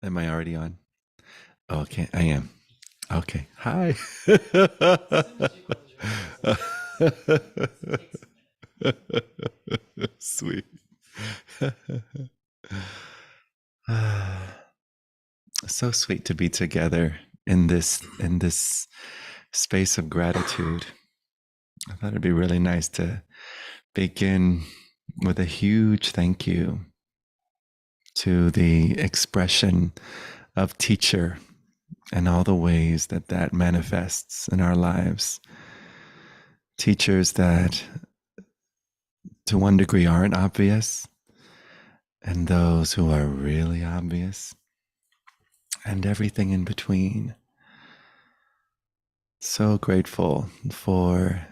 Am I already on? Okay, I am. Okay. Hi. Sweet. So sweet to be together in this space of gratitude. I thought it'd be really nice to begin with a huge thank you to the expression of teacher and all the ways that that manifests in our lives. Teachers that, to one degree, aren't obvious, and those who are really obvious, and everything in between. So grateful for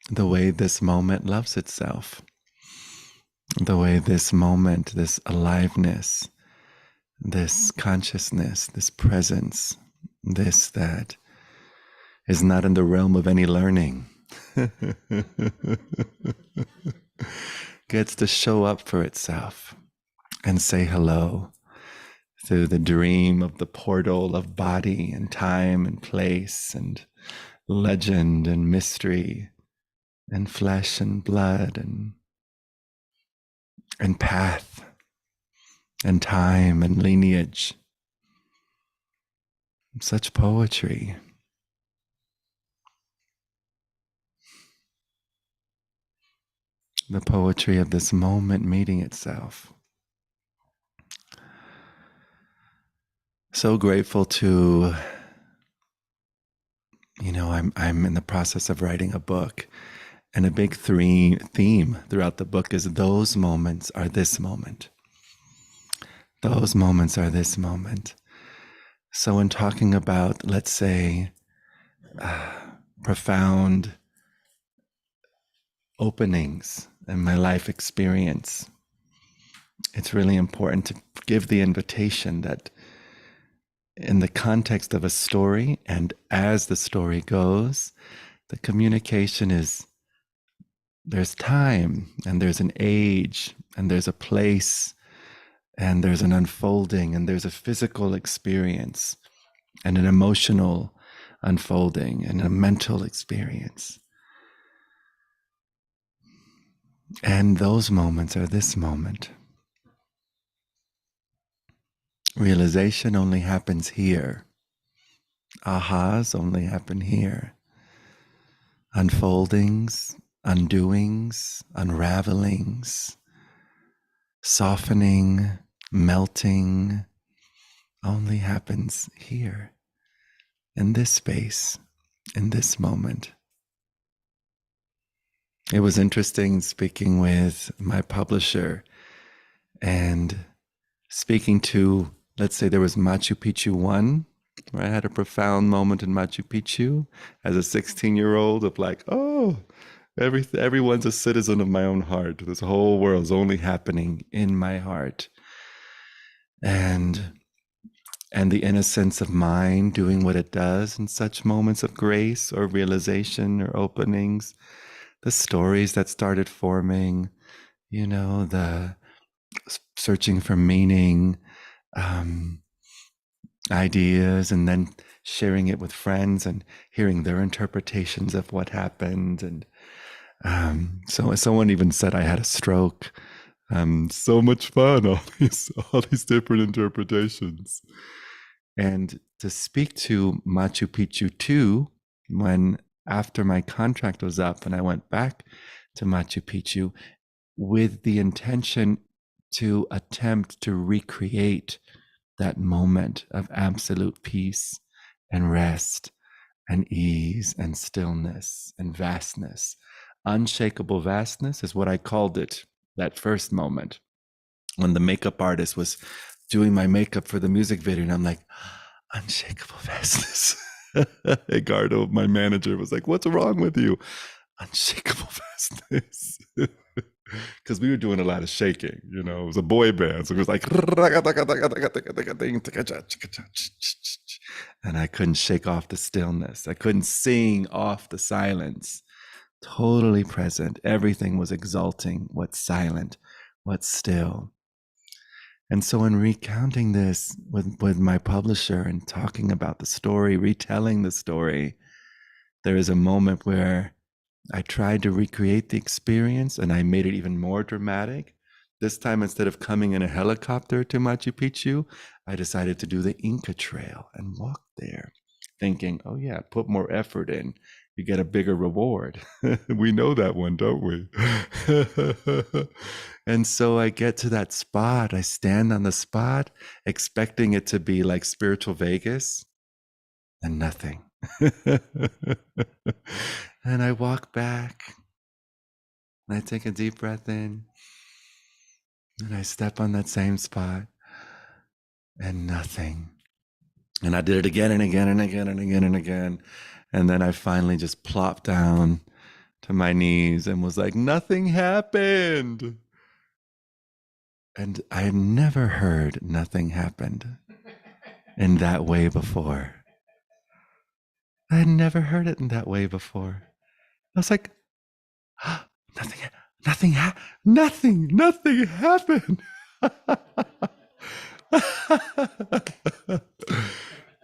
the way this moment loves itself, the way this moment, this aliveness, this consciousness, this presence, this that is not in the realm of any learning, gets to show up for itself and say hello through the dream of the portal of body and time and place and legend and mystery and flesh and blood and path and time and lineage. Such poetry. The poetry of this moment meeting itself. So grateful to, I'm in the process of writing a book, and a big theme throughout the book is those moments are this moment. Those moments are this moment. So in talking about, let's say, profound openings in my life experience, it's really important to give the invitation that in the context of a story and as the story goes, the communication is there's time and there's an age and there's a place and there's an unfolding and there's a physical experience and an emotional unfolding and a mental experience. And those moments are this moment. Realization only happens here. Ahas only happen here. Unfoldings, undoings, unravelings, softening, melting only happens here, in this space, in this moment. It was interesting speaking with my publisher and speaking to, let's say there was Machu Picchu 1, where I had a profound moment in Machu Picchu as a 16-year-old of like, oh, everyone's a citizen of my own heart. This whole world is only happening in my heart. And the innocence of mind doing what it does in such moments of grace or realization or openings, the stories that started forming, the searching for meaning, ideas, and then sharing it with friends and hearing their interpretations of what happened. And so someone even said I had a stroke. So much fun, all these different interpretations. And to speak to Machu Picchu 2, when after my contract was up and I went back to Machu Picchu with the intention to attempt to recreate that moment of absolute peace and rest and ease and stillness and vastness. Unshakable vastness is what I called it that first moment when the makeup artist was doing my makeup for the music video, and I'm like, unshakable vastness. Edgardo, my manager, was like, what's wrong with you? Unshakable vastness. Because we were doing a lot of shaking, it was a boy band, so it was like, and I couldn't shake off the stillness. I couldn't sing off the silence. Totally present. Everything was exalting what's silent, what's still. And so in recounting this with my publisher and talking about the story, retelling the story, there is a moment where I tried to recreate the experience and I made it even more dramatic. This time, instead of coming in a helicopter to Machu Picchu, I decided to do the Inca Trail and walk there, thinking, oh, yeah, put more effort in. You get a bigger reward. We know that one, don't we? And so I get to that spot. I stand on the spot, expecting it to be like spiritual Vegas, and nothing. And I walk back and I take a deep breath in and I step on that same spot and nothing. And I did it again and again and again and again and again. And then I finally just plopped down to my knees and was like, nothing happened. And I had never heard nothing happened in that way before. I had never heard it in that way before. I was like, ah, nothing happened.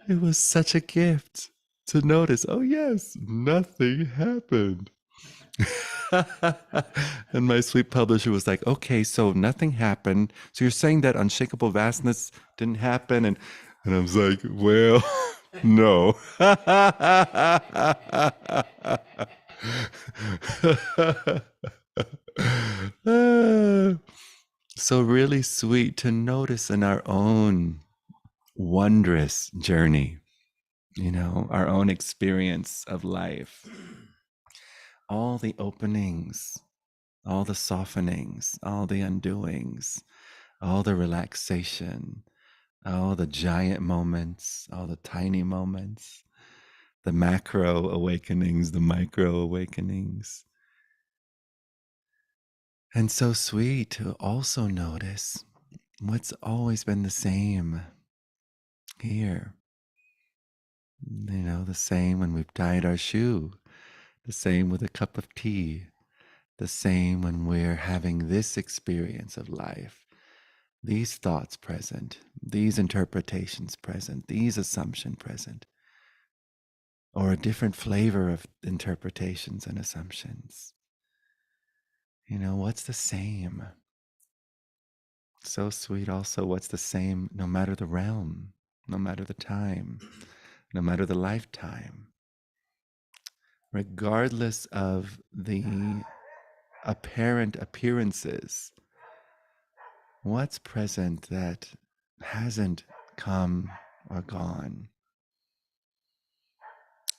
It was such a gift to notice, oh yes, nothing happened. And my sweet publisher was like, okay, so nothing happened. So you're saying that unshakable vastness didn't happen? And I was like, well, no. So really sweet to notice in our own wondrous journey, our own experience of life, all the openings, all the softenings, all the undoings, all the relaxation, all the giant moments, all the tiny moments, the macro awakenings, the micro awakenings. And so sweet to also notice what's always been the same here. The same when we've tied our shoe, the same with a cup of tea, the same when we're having this experience of life, these thoughts present, these interpretations present, these assumptions present, or a different flavor of interpretations and assumptions. What's the same? So sweet also, what's the same no matter the realm, no matter the time, no matter the lifetime, regardless of the apparent appearances. What's present that hasn't come or gone?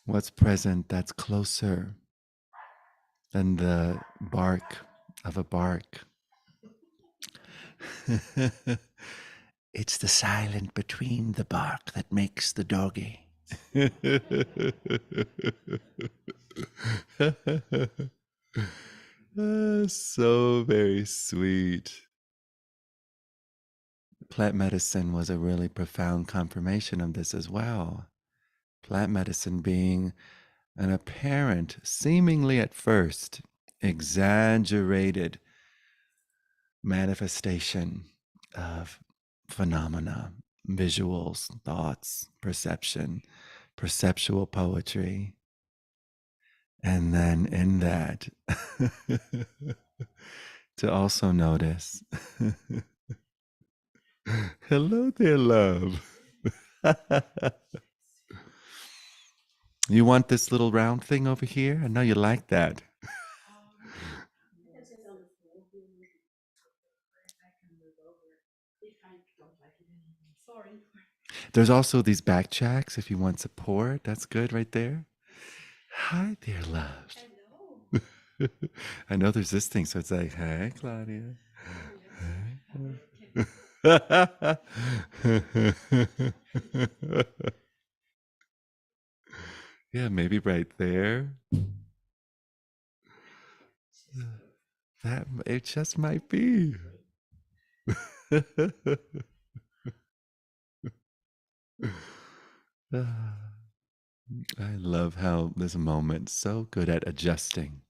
What's present that's closer than the bark of a bark? It's the silent between the bark that makes the doggy. So very sweet. Plant medicine was a really profound confirmation of this as well. Plant medicine being an apparent, seemingly at first, exaggerated manifestation of phenomena, visuals, thoughts, perception, perceptual poetry. And then in that, to also notice, hello there, love. You want this little round thing over here? I know you like that. There's also these back jacks if you want support. That's good right there. Hi there, love. I know there's this thing, so it's like, hey, Claudia. Yeah, maybe right there. That it just might be. I love how this moment's so good at adjusting.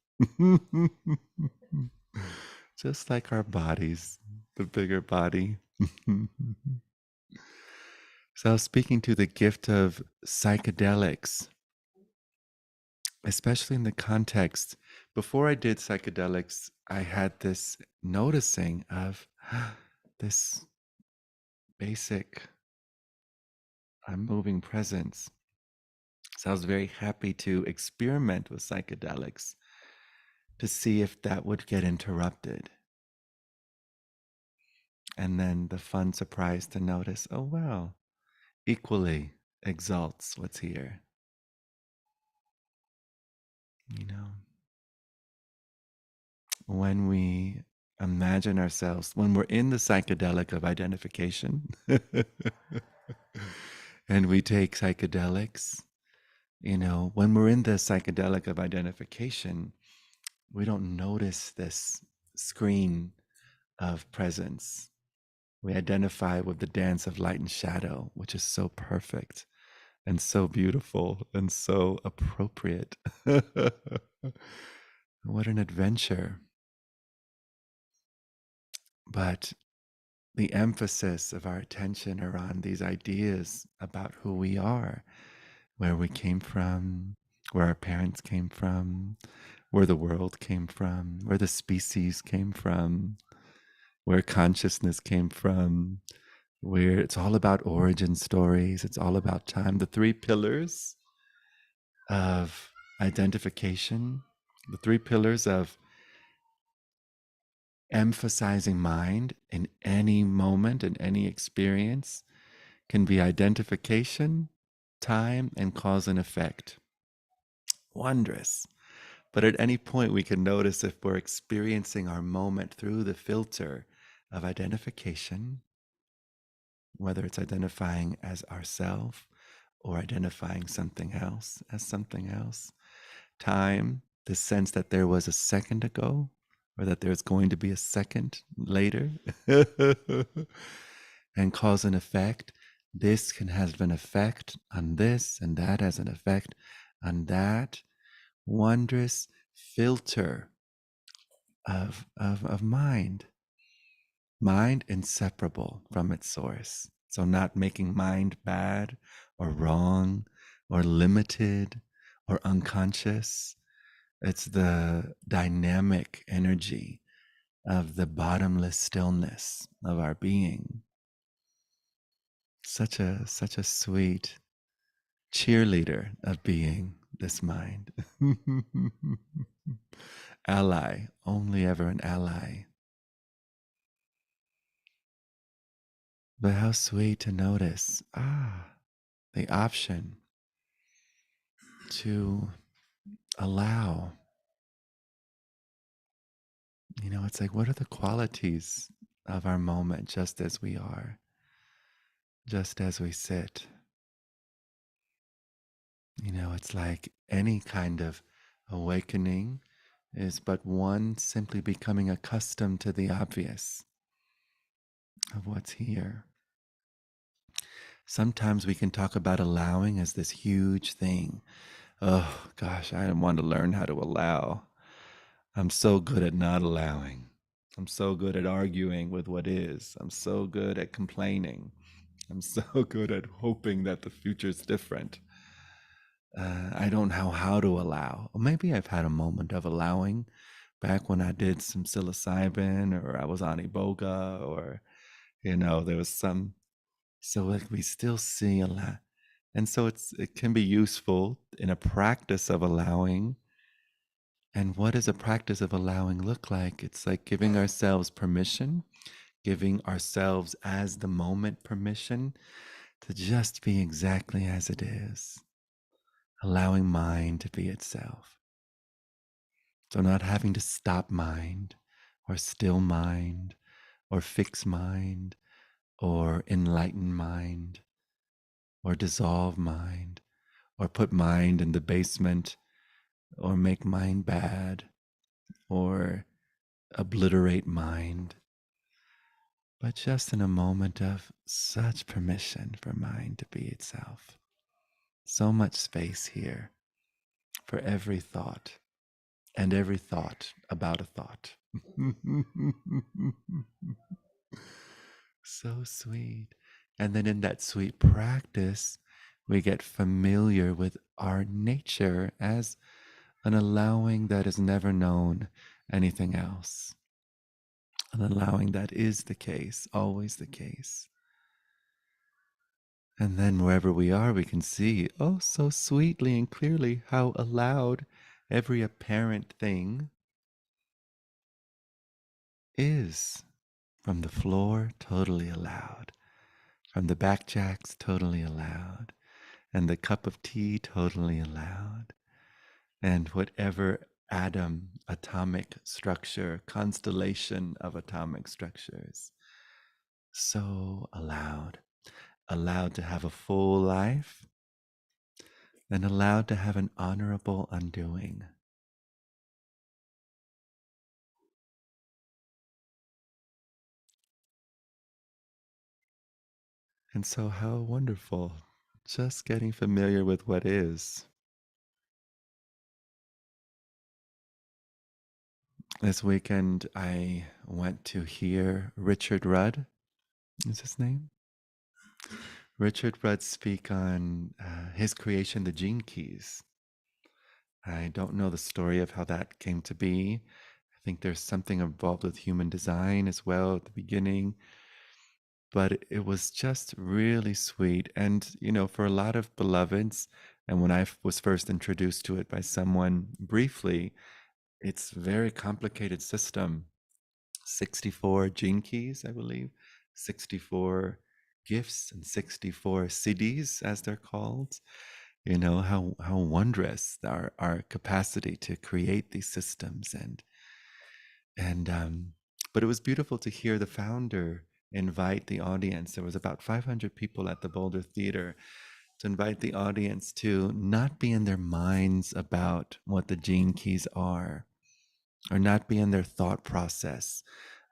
Just like our bodies, the bigger body So, I was speaking to the gift of psychedelics, especially in the context. Before I did psychedelics, I had this noticing of this basic moving presence. So, I was very happy to experiment with psychedelics to see if that would get interrupted. And then the fun surprise to notice, oh, well, equally exalts what's here, you know? When we imagine ourselves, when we're in the psychedelic of identification, and we take psychedelics, when we're in the psychedelic of identification, we don't notice this screen of presence. We identify with the dance of light and shadow, which is so perfect and so beautiful and so appropriate. What an adventure. But the emphasis of our attention are on these ideas about who we are, where we came from, where our parents came from, where the world came from, where the species came from, where consciousness came from, where it's all about origin stories, it's all about time. The three pillars of identification, the three pillars of emphasizing mind in any moment, in any experience, can be identification, time, and cause and effect. Wondrous. But at any point, we can notice if we're experiencing our moment through the filter of identification, whether it's identifying as ourself or identifying something else as something else. Time, the sense that there was a second ago or that there's going to be a second later. And cause and effect. This can have an effect on this, and that has an effect on that. Wondrous filter of mind. Mind inseparable from its source. So, not making mind bad or wrong or limited or unconscious. It's the dynamic energy of the bottomless stillness of our being. Such a sweet cheerleader of being, this mind. Ally, only ever an ally. But how sweet to notice, the option to allow. It's like, what are the qualities of our moment just as we are, just as we sit? It's like any kind of awakening is but one simply becoming accustomed to the obvious of what's here. Sometimes we can talk about allowing as this huge thing. Oh gosh, I want to learn how to allow. I'm so good at not allowing. I'm so good at arguing with what is. I'm so good at complaining. I'm so good at hoping that the future's different. I don't know how to allow. Or maybe I've had a moment of allowing back when I did some psilocybin or I was on Iboga or, there was some. So like we still see a lot. And so it can be useful in a practice of allowing. And what does a practice of allowing look like? It's like giving ourselves permission, giving ourselves as the moment permission to just be exactly as it is, allowing mind to be itself. So not having to stop mind or still mind or fix mind or enlighten mind or dissolve mind or put mind in the basement or make mind bad or obliterate mind, but just in a moment of such permission for mind to be itself. So much space here for every thought and every thought about a thought. So sweet. And then in that sweet practice, we get familiar with our nature as an allowing that has never known anything else. An allowing that is the case, always the case. And then wherever we are, we can see, oh, so sweetly and clearly how allowed every apparent thing is. From the floor, totally allowed. From the backjacks, totally allowed. And the cup of tea, totally allowed. And whatever atom, atomic structure, constellation of atomic structures, so allowed. Allowed to have a full life and allowed to have an honorable undoing. And so, how wonderful. Just getting familiar with what is. This weekend, I went to hear Richard Rudd, is his name? Richard Rudd speak on his creation, the Gene Keys. I don't know the story of how that came to be. I think there's something involved with human design as well at the beginning, but it was just really sweet. And, for a lot of beloveds, and when I was first introduced to it by someone briefly, it's a very complicated system. 64 gene keys, I believe, 64 gifts and 64 CDs, as they're called. How wondrous our capacity to create these systems. And but it was beautiful to hear the founder invite the audience. There was about 500 people at the Boulder Theater, to invite the audience to not be in their minds about what the gene keys are, or not be in their thought process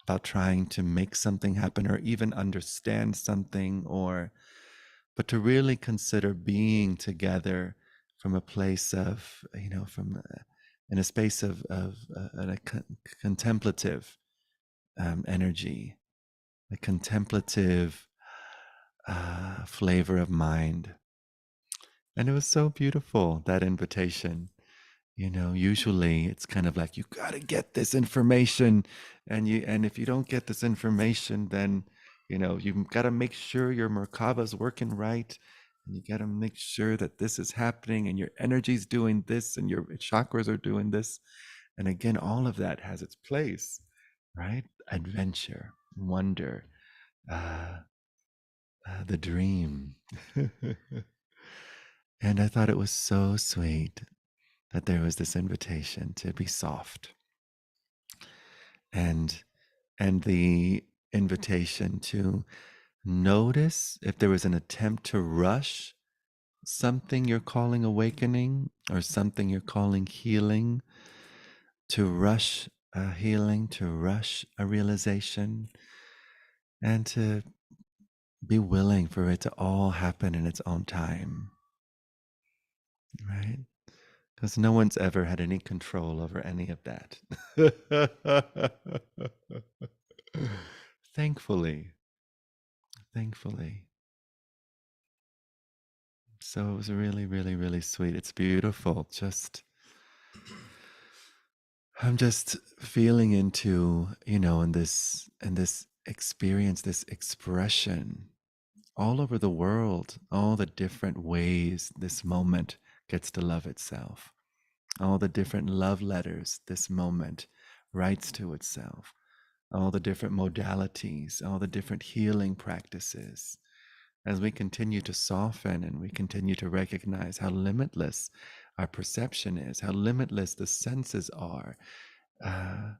about trying to make something happen or even understand something, or but to really consider being together from a place of, from in a space of a contemplative energy, a contemplative flavor of mind. And it was so beautiful, that invitation. Usually it's kind of like, you got to get this information, and if you don't get this information, then you've got to make sure your Merkava's working right, and you got to make sure that this is happening and your energy's doing this and your chakras are doing this. And again, all of that has its place, right? Adventure, wonder, uh, the dream. And I thought it was so sweet that there was this invitation to be soft, and the invitation to notice if there was an attempt to rush something you're calling awakening, or something you're calling healing, to rush a healing, to rush a realization, and to be willing for it to all happen in its own time, right? Because no one's ever had any control over any of that. Thankfully, thankfully. So it was really, really, really sweet. It's beautiful. I'm just feeling into, in this experience, this expression all over the world, all the different ways this moment gets to love itself, all the different love letters this moment writes to itself, all the different modalities, all the different healing practices. As we continue to soften and we continue to recognize how limitless our perception is, how limitless the senses are, uh,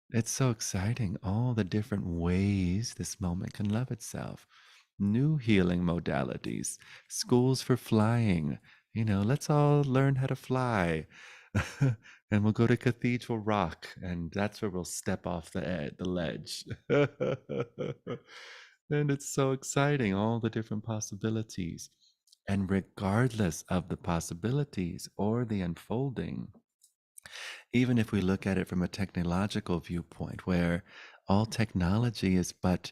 it's so exciting, all the different ways this moment can love itself. New healing modalities, schools for flying. Let's all learn how to fly. And we'll go to Cathedral Rock, and that's where we'll step off the ledge. And it's so exciting, all the different possibilities. And regardless of the possibilities or the unfolding, even if we look at it from a technological viewpoint, where all technology is but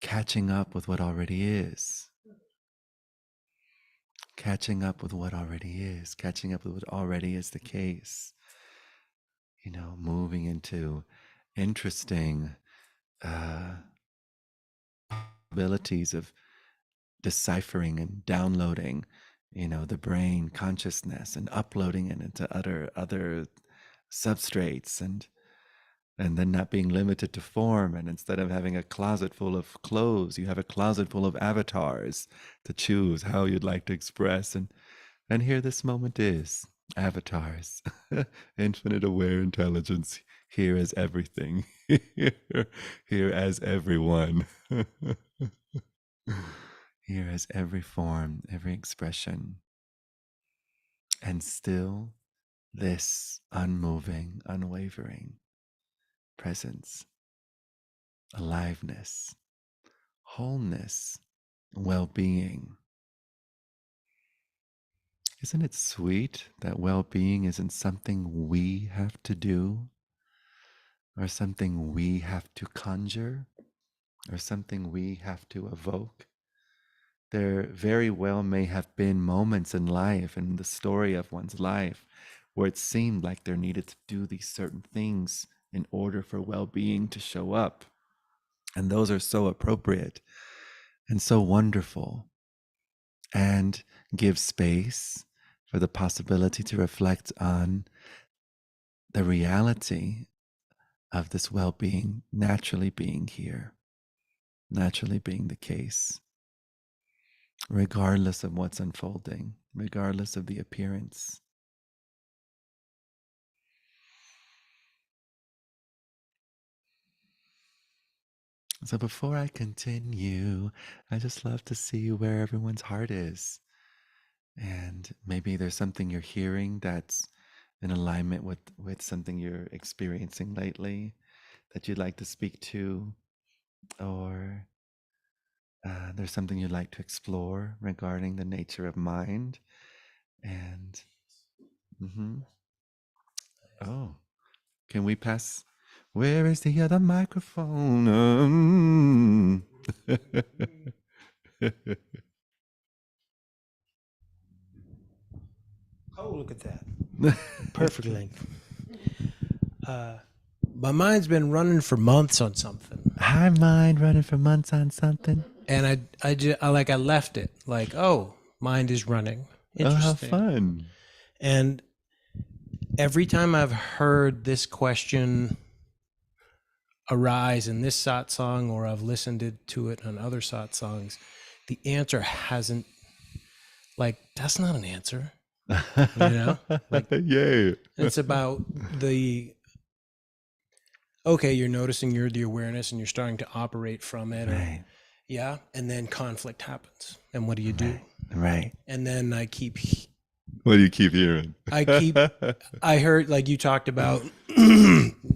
catching up with what already is. Catching up with what already is. Catching up with what already is the case. Moving into interesting abilities of deciphering and downloading, the brain consciousness and uploading it into other substrates, and then not being limited to form. And instead of having a closet full of clothes, you have a closet full of avatars to choose how you'd like to express. And here this moment is avatars, infinite aware intelligence, here as everything, here as everyone, here as every form, every expression, and still this unmoving, unwavering presence, aliveness, wholeness, well-being. Isn't it sweet that well-being isn't something we have to do, or something we have to conjure, or something we have to evoke? There very well may have been moments in life, in the story of one's life, where it seemed like there needed to do these certain things in order for well-being to show up. And those are so appropriate and so wonderful, and give space for the possibility to reflect on the reality of this well-being naturally being here, naturally being the case, regardless of what's unfolding, regardless of the appearance. So before I continue, I just love to see where everyone's heart is. And maybe there's something you're hearing that's in alignment with something you're experiencing lately that you'd like to speak to, or there's something you'd like to explore regarding the nature of mind. And oh, can we pass? Where is the other microphone? Oh, look at that. Perfect length. My mind's been running for months on something. Our mind running for months on something. And I left it. Like, oh, mind is running. Interesting. Oh, how fun. And every time I've heard this question arise in this satsang, or I've listened to it on other satsangs, the answer hasn't, that's not an answer. Yay. It's about you're noticing you're the awareness and you're starting to operate from it. Right. Yeah. And then conflict happens. And what do you do? Right. And then what do you keep hearing? I heard, like you talked about,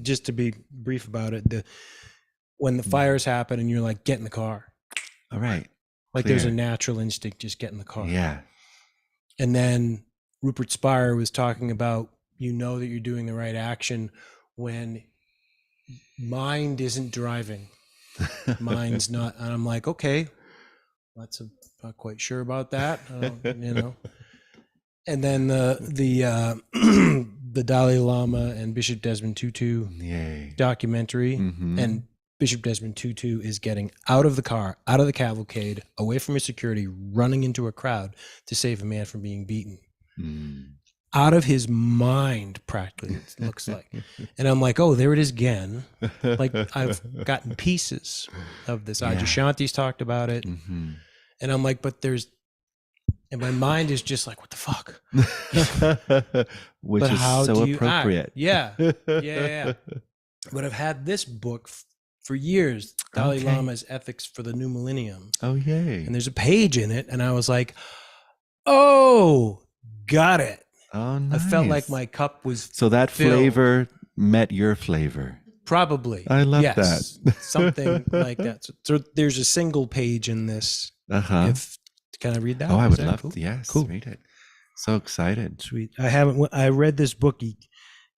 just to be brief about it, when the fires happen and you're like, get in the car. All right. Like There's a natural instinct, just get in the car. Yeah. And then Rupert Spire was talking about, that you're doing the right action when mind isn't driving. Mind's not. And I'm like, okay, not quite sure about that. And then the Dalai Lama and Bishop Desmond Tutu documentary, and Bishop Desmond Tutu is getting out of the car, out of the cavalcade, away from his security, running into a crowd to save a man from being beaten. Out of his mind, practically, it looks like. And I'm like, oh, there it is again. Like, I've gotten pieces of this. Ajay Shanti's talked about it. And I'm like, and my mind is just like, what the fuck? Which is so appropriate. Yeah. But I've had this book for years, Dalai Lama's Ethics for the New Millennium. Oh, yay. And there's a page in it, and I was like, oh, got it. Oh, nice. I felt like my cup was so that filled. Flavor met your flavor. Probably. I love that. Something like that. So there's a single page in this. Can I read that? Oh, I would love to. Yes, cool. Read it. So excited. Sweet. I read this book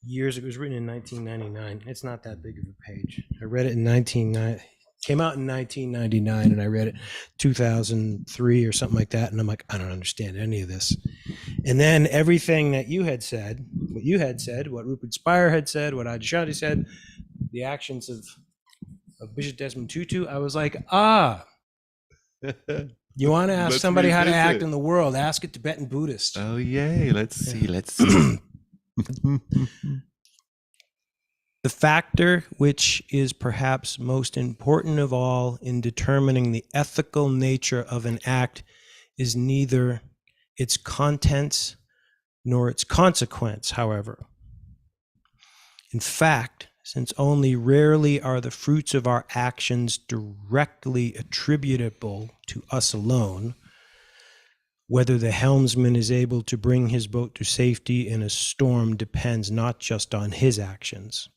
years ago. It was written in 1999. It's not that big of a page. I read it in Came out in 1999, and I read it 2003 or something like that. And I'm like, I don't understand any of this. And then everything that you had said, what you had said, what Rupert Spire had said, what Adyashanti said, the actions of Bishop Desmond Tutu, I was like, you want to ask somebody how to act in the world, ask a Tibetan Buddhist. Oh, yay. Let's see. Let's see. The factor which is perhaps most important of all in determining the ethical nature of an act is neither its contents nor its consequence, however. In fact, since only rarely are the fruits of our actions directly attributable to us alone, whether the helmsman is able to bring his boat to safety in a storm depends not just on his actions.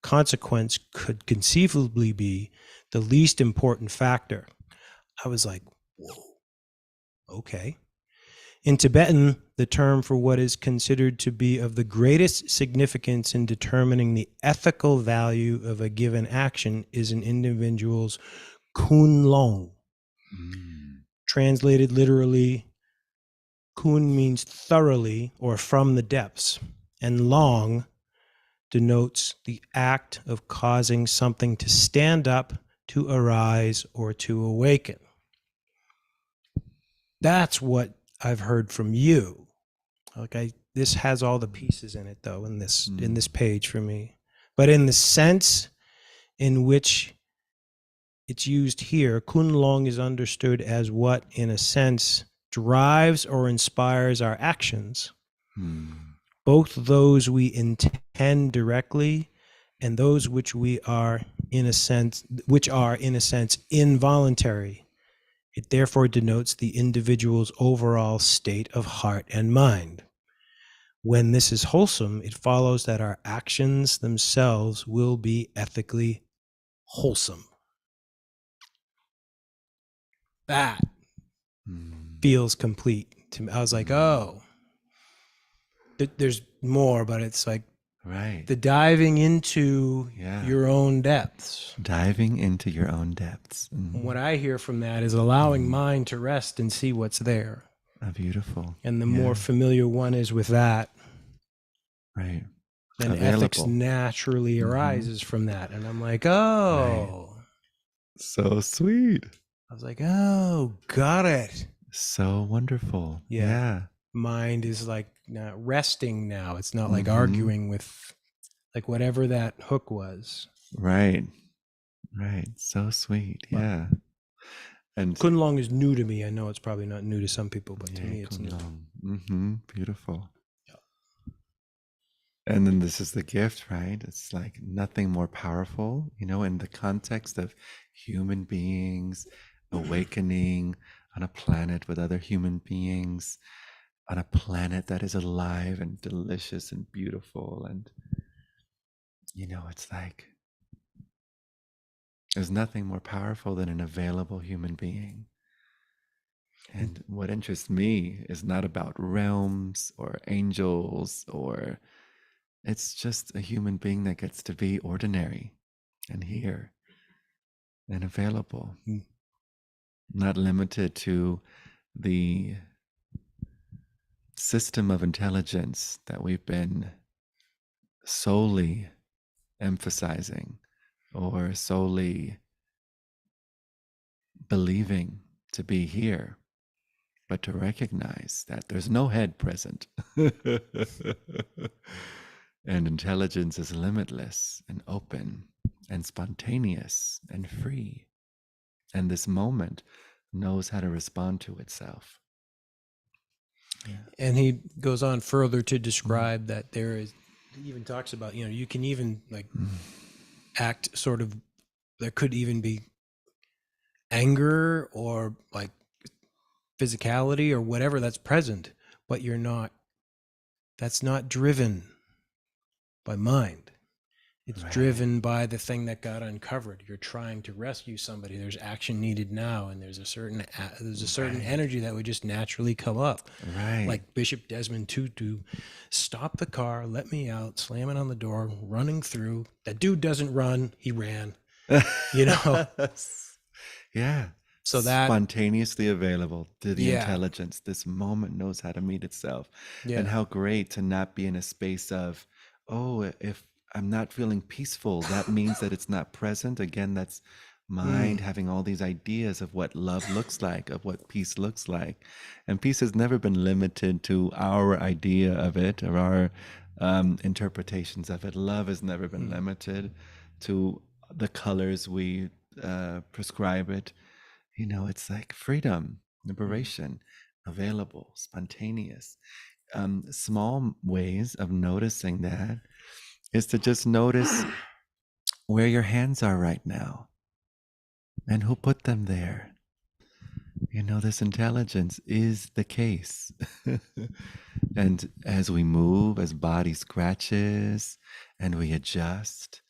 Consequence could conceivably be the least important factor. I was like, whoa, okay. In Tibetan, the term for what is considered to be of the greatest significance in determining the ethical value of a given action is an individual's kun long. Translated literally, kun means thoroughly or from the depths, and long denotes the act of causing something to stand up, to arise, or to awaken. That's what I've heard from you. Okay, this has all the pieces in it, though, in this page for me. But in the sense in which it's used here, kun long is understood as what, in a sense, drives or inspires our actions. Both those we intend directly and those which are in a sense involuntary. It therefore denotes the individual's overall state of heart and mind. When this is wholesome, it follows that our actions themselves will be ethically wholesome. That feels complete to me. I was like, oh, there's more, but it's like the diving into your own depths. Diving into your own depths. What I hear from that is allowing mind to rest and see what's there. Beautiful. And the more familiar one is with that, then ethics naturally arises from that. And I'm like, oh. So sweet. I was like, oh, got it. So wonderful. Yeah. Mind is like not resting now. It's not like arguing with like whatever that hook was. Right. So sweet. Yeah. And kun long is new to me. I know it's probably not new to some people, but to me it's new. Beautiful. And then this is the gift, right? It's like nothing more powerful, in the context of human beings awakening on a planet with other human beings, on a planet that is alive and delicious and beautiful. And, it's like there's nothing more powerful than an available human being. And what interests me is not about realms or angels it's just a human being that gets to be ordinary and here and available, not limited to the system of intelligence that we've been solely emphasizing or solely believing to be here, but to recognize that there's no head present. And intelligence is limitless and open and spontaneous and free. And this moment knows how to respond to itself. And he goes on further to describe that he even talks about, you can even like act sort of, there could even be anger or like physicality or whatever that's present, but that's not driven by mind. It's driven by the thing that got uncovered. You're trying to rescue somebody. There's action needed now, and there's a certain energy that would just naturally come up. Like Bishop Desmond Tutu, stop the car, let me out, slamming on the door, running through. That dude doesn't run, he ran. you know? Yeah. So that, Spontaneously available to the yeah, intelligence. This moment knows how to meet itself. And yeah, how great to not be in a space of, oh, if I'm not feeling peaceful, that means that it's not present. Again, that's mind mm, having all these ideas of what love looks like, of what peace looks like. And peace has never been limited to our idea of it or our interpretations of it. Love has never been mm, limited to the colors we prescribe it. It's like freedom, mm, liberation, available, spontaneous. Small ways of noticing that is to just notice where your hands are right now and who put them there. This intelligence is the case. And as we move, as body scratches and we adjust,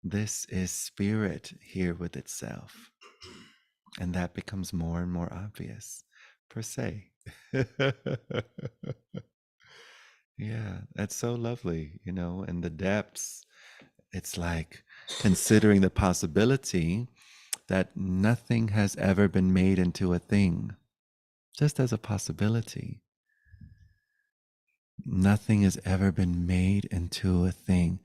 this is spirit here with itself. And that becomes more and more obvious, per se. Yeah, that's so lovely, in the depths. It's like considering the possibility that nothing has ever been made into a thing, just as a possibility. Nothing has ever been made into a thing.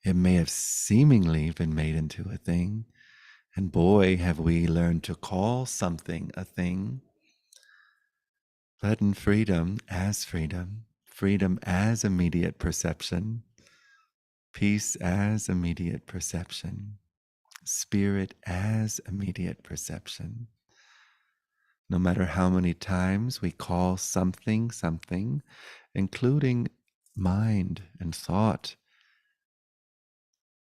It may have seemingly been made into a thing. And boy, have we learned to call something a thing. But in freedom freedom as immediate perception, peace as immediate perception, spirit as immediate perception. No matter how many times we call something something, including mind and thought,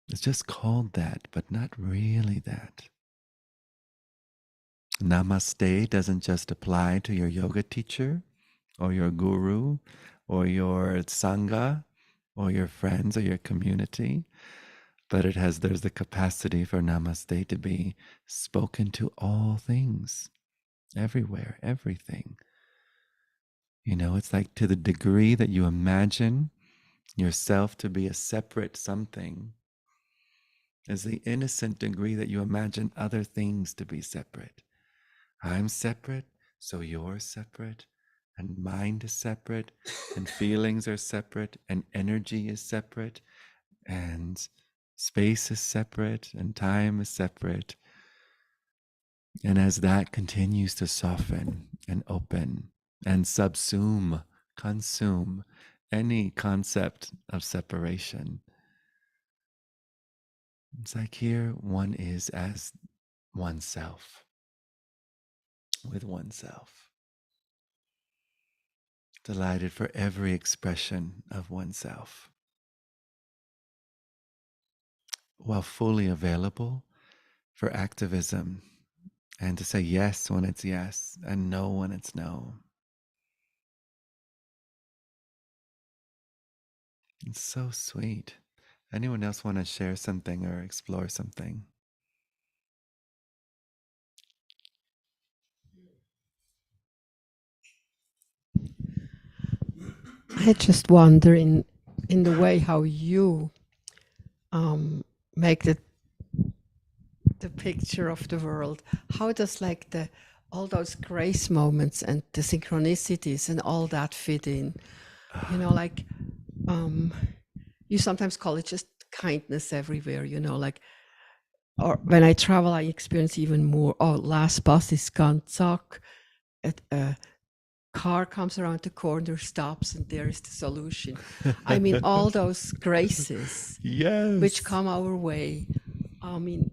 it's just called that, but not really that. Namaste doesn't just apply to your yoga teacher or your guru or your sangha or your friends or your community, but there's the capacity for namaste to be spoken to all things, everywhere, everything. It's like to the degree that you imagine yourself to be a separate something is the innocent degree that you imagine other things to be separate. I'm separate, so you're separate, and mind is separate, and feelings are separate, and energy is separate, and space is separate, and time is separate. And as that continues to soften and open and subsume, consume any concept of separation, it's like here one is as oneself, with oneself, delighted for every expression of oneself, while fully available for activism and to say yes when it's yes and no when it's no. It's so sweet. Anyone else want to share something or explore something? I just wonder in the way how you make the picture of the world. How does like the all those grace moments and the synchronicities and all that fit in? Like you sometimes call it just kindness everywhere. Like or when I travel, I experience even more. Oh, last bus is gone. Zack. Car comes around the corner, stops, and there is the solution. I mean, all those graces Yes. which come our way, I mean,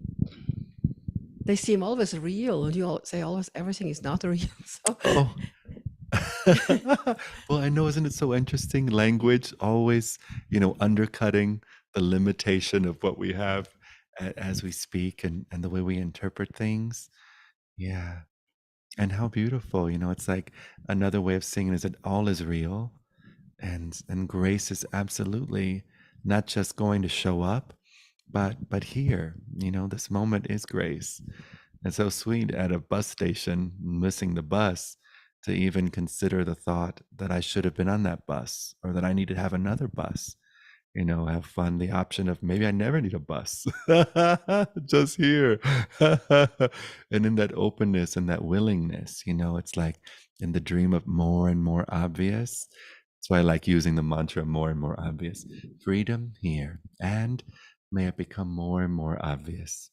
they seem always real, and you say always everything is not real. So, Oh. Well, I know, isn't it so interesting? Language always, undercutting the limitation of what we have as we speak and the way we interpret things. Yeah. And how beautiful, it's like another way of saying it is that all is real and grace is absolutely not just going to show up, but here, this moment is grace. It's so sweet at a bus station, missing the bus, to even consider the thought that I should have been on that bus or that I need to have another bus. have fun. The option of maybe I never need a bus, just here. And in that openness and that willingness, it's like in the dream of more and more obvious. That's why I like using the mantra more and more obvious. Freedom here, and may it become more and more obvious.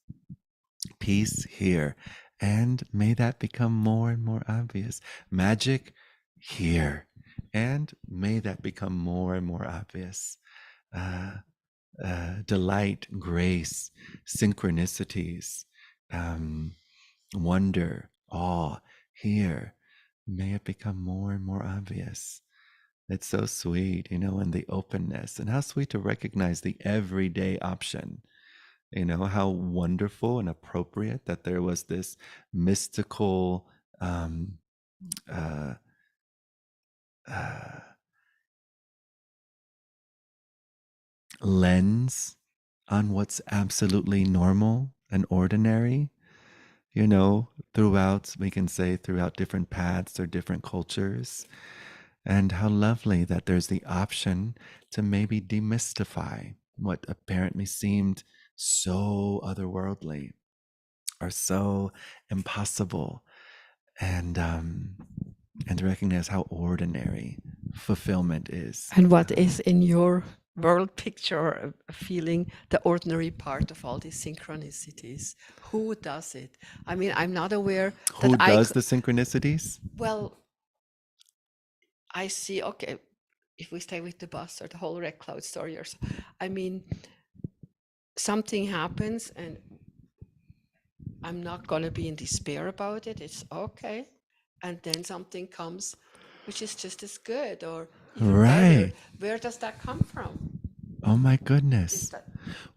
Peace here, and may that become more and more obvious. Magic here, and may that become more and more obvious. Uh, Delight, grace, synchronicities, wonder, awe here. May it become more and more obvious. It's so sweet, and the openness, and how sweet to recognize the everyday option. How wonderful and appropriate that there was this mystical uh, uh, lens on what's absolutely normal and ordinary, throughout, we can say, throughout different paths or different cultures. And how lovely that there's the option to maybe demystify what apparently seemed so otherworldly or so impossible, and to recognize how ordinary fulfillment is. And what is in your world picture or a feeling the ordinary part of all these synchronicities? Who does it? I mean, I'm not aware that Who does the synchronicities? Well, I see, okay, if we stay with the bus or the whole red cloud story, I mean, something happens and I'm not going to be in despair about it. It's okay. And then something comes, which is just as good or even Right. better. Where does that come from? Oh my goodness.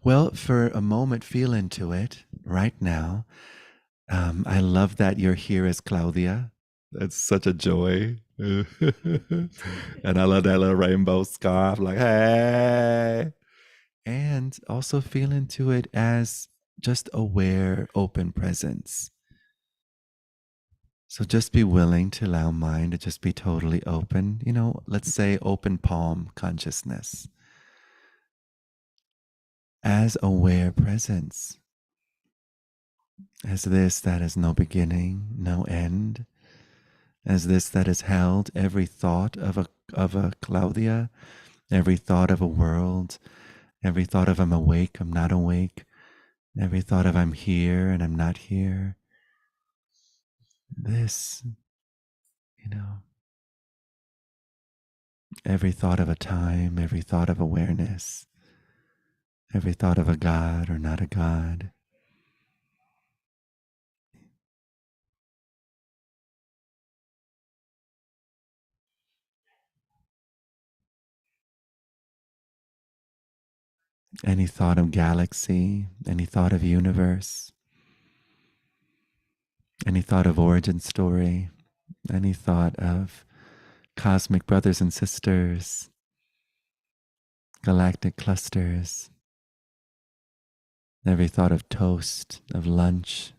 Well, for a moment, feel into it right now. I love that you're here as Claudia. That's such a joy. And I love that little rainbow scarf, like, hey. And also feel into it as just aware, open presence. So just be willing to allow mind to just be totally open. Let's say open palm consciousness. As aware presence. As this that has no beginning, no end. As this that has held every thought of a Claudia, every thought of a world, every thought of I'm awake, I'm not awake, every thought of I'm here and I'm not here. This, every thought of a time, every thought of awareness, every thought of a God or not a God. Any thought of galaxy, any thought of universe, any thought of origin story, any thought of cosmic brothers and sisters, galactic clusters, every thought of toast, of lunch.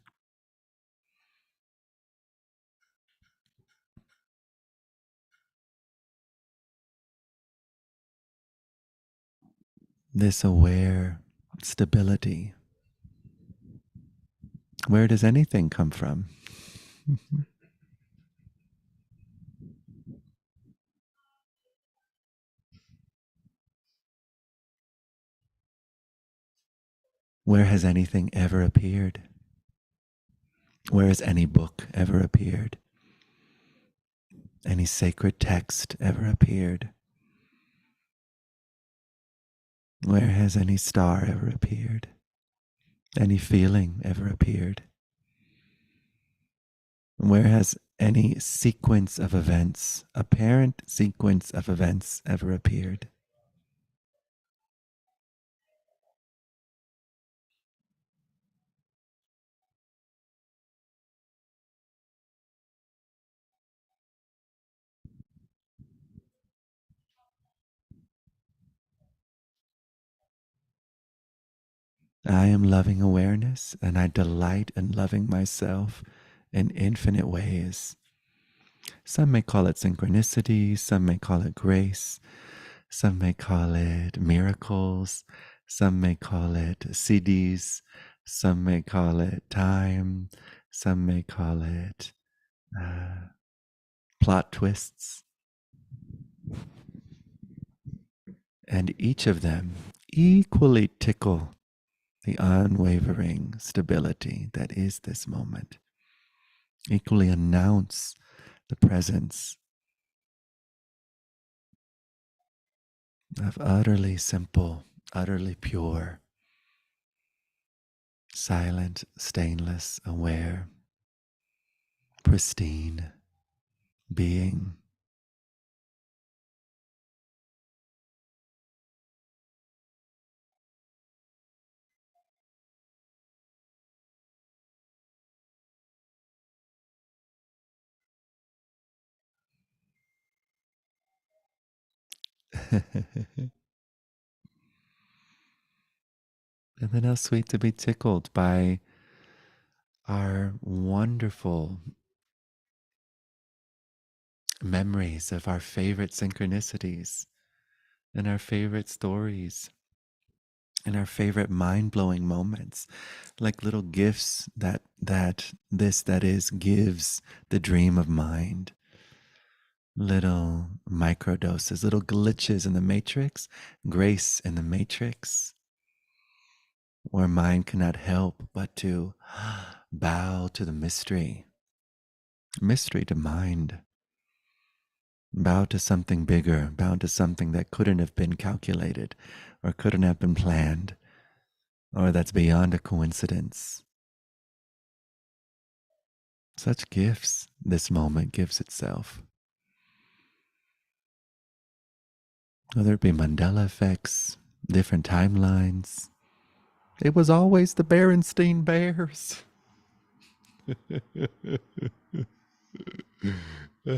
This aware stability. Where does anything come from? Where has anything ever appeared? Where has any book ever appeared? Any sacred text ever appeared? Where has any star ever appeared? Any feeling ever appeared? Where has any sequence of events, apparent sequence of events, ever appeared? I am loving awareness, and I delight in loving myself in infinite ways. Some may call it synchronicity, some may call it grace, Some may call it miracles. Some may call it CDs. Some may call it time. Some may call it plot twists. And each of them equally tickle the unwavering stability that is this moment. Equally announce the presence of utterly simple, utterly pure, silent, stainless, aware, pristine being. And then how sweet to be tickled by our wonderful memories of our favorite synchronicities and our favorite stories and our favorite mind-blowing moments, like little gifts that gives the dream of mind. Little microdoses, little glitches in the matrix, grace in the matrix, where mind cannot help but to bow to the mystery to mind, bow to something bigger, bow to something that couldn't have been calculated or couldn't have been planned, or that's beyond a coincidence. Such gifts this moment gives itself. Whether it be Mandela effects, different timelines. It was always the Berenstain Bears. Yeah.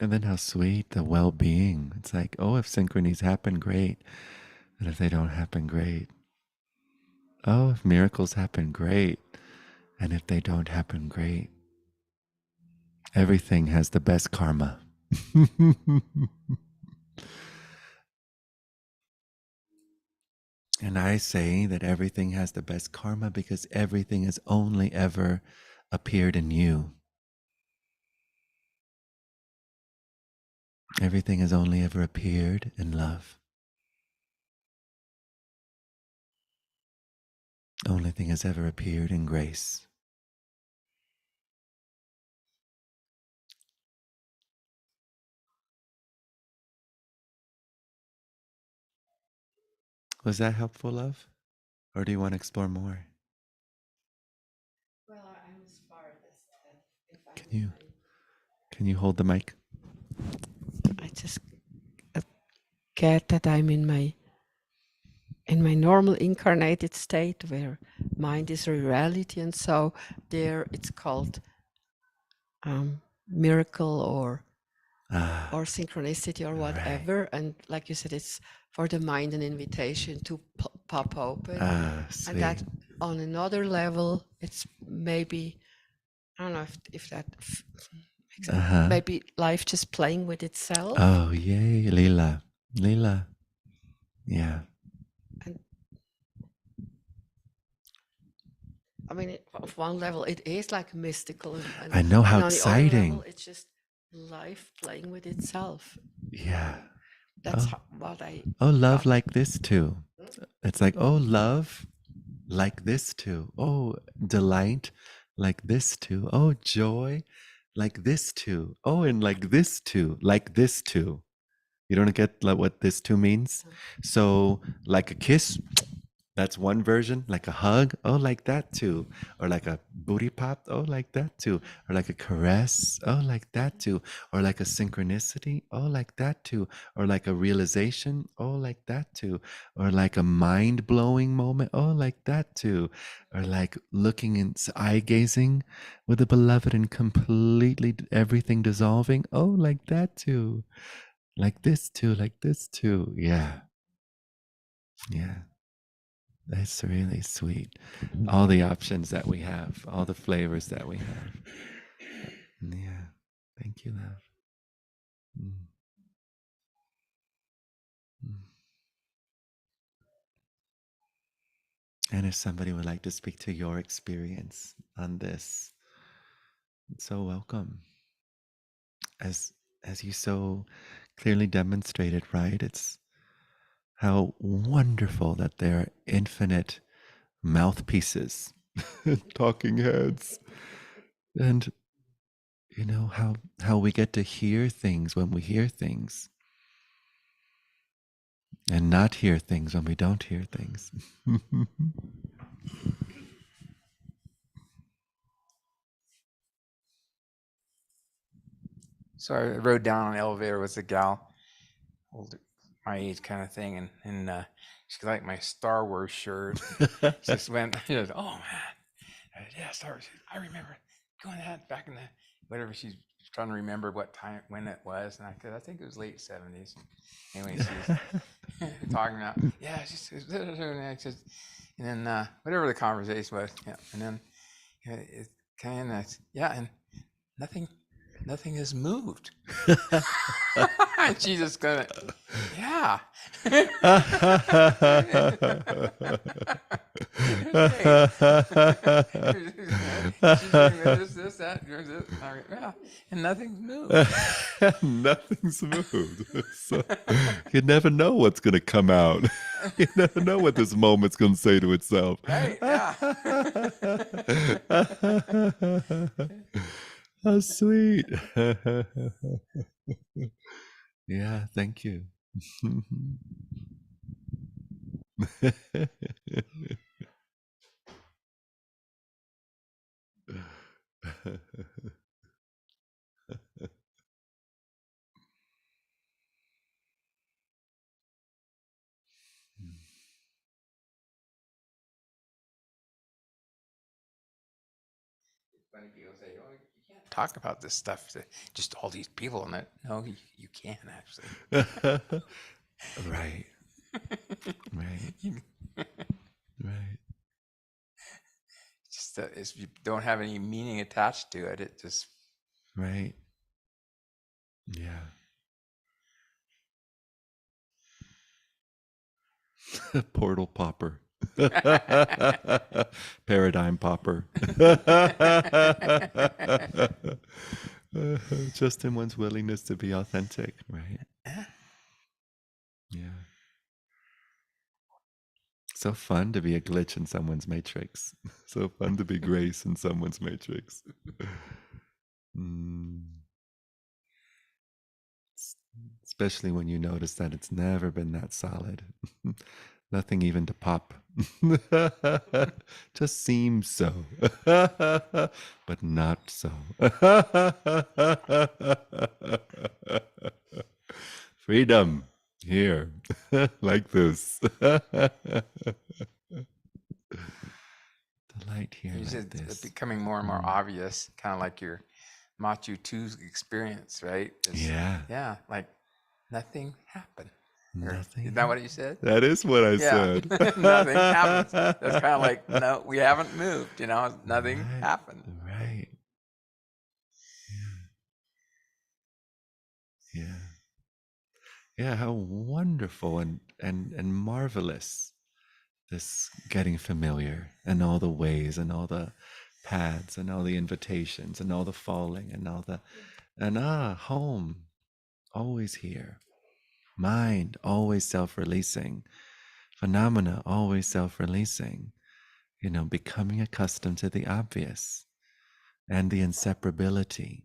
And then how sweet the well-being. It's like, oh, if synchronies happen, great. And if they don't happen, great. Oh, if miracles happen, great. And if they don't happen, great. Everything has the best karma. And I say that everything has the best karma because everything has only ever appeared in you. Everything has only ever appeared in love. Only thing has ever appeared in grace. Was that helpful, love? Or do you want to explore more? Well, I'm as far as that. If I Can you hold the mic? I just get that I'm in my normal incarnated state where mind is a reality, and so there it's called miracle or synchronicity or whatever. Right. And like you said, it's for the mind an invitation to pop open. And that on another level, it's maybe, I don't know if that makes sense. Maybe life just playing with itself. Oh, yay, Lila. Yeah. And I mean, of one level, it is like mystical. And I know, how on exciting. the other level, it's just life playing with itself. Yeah. That's what I... Oh, love like this too. It's like, oh, love like this too. Oh, delight like this too. Oh, joy like this too. Oh, and like this too. Like this too. You don't get like what this too means? So like a kiss, That's one version, like a hug. Oh, like that too. Or like a booty pop. Oh, like that too. Or like a caress. Oh, like that too. Or like a synchronicity. Oh, like that too. Or like a realization. Oh, like that too. Or like a mind blowing moment. Oh, like that too. Or like looking in eye gazing with a beloved and completely everything dissolving. Oh, like that too. Like this too. Like this too. Yeah. Yeah. That's really sweet. All the options that we have, all the flavors that we have. Yeah. Thank you, love. Mm, mm. And if somebody would like to speak to your experience on this, so welcome. As you so clearly demonstrated, right? It's how wonderful that there are infinite mouthpieces, talking heads, and you know how we get to hear things when we hear things and not hear things when we don't hear things. So I rode down on an elevator with a gal, older, my age kind of thing, and she liked my Star Wars shirt. She just went, she goes, "Oh man, yeah, Star Wars. I remember going that back in the whatever." She's trying to remember what time when it was, and I said, "I think it was late '70s." Anyway, she's talking about, yeah, she says, and then whatever the conversation was, yeah, and then it kind of, yeah, and nothing nothing has moved. And she's just gonna, yeah. This, that, yeah, and nothing's moved. Nothing's moved. So you never know what's going to come out. You never know what this moment's going to say to itself. Right? Yeah. How sweet. Yeah, thank you. Funny people say, "Oh, you can't talk about this stuff to just all these people," and that no, you can actually. Right, right, right, Just if you don't have any meaning attached to it, it just right. Yeah. Portal popper. Paradigm popper. Just in one's willingness to be authentic, right? Yeah. So fun to be a glitch in someone's matrix. So fun to be grace in someone's matrix. Mm. Especially when you notice that it's never been that solid. Nothing even to pop. Just seems so. But not so. Freedom here, like this. Delight here, it's like just this. becoming more and more obvious, kind of like your Machu 2's experience, right? Yeah. Yeah, like nothing happened. Nothing. Is that what you said? That is what I said. Nothing happens. That's kind of like, no, we haven't moved, nothing Right, happened. Right. Yeah. Yeah. Yeah, how wonderful and marvelous this getting familiar and all the ways and all the paths and all the invitations and all the falling and all the home always here, mind always self-releasing, phenomena always self-releasing, becoming accustomed to the obvious and the inseparability.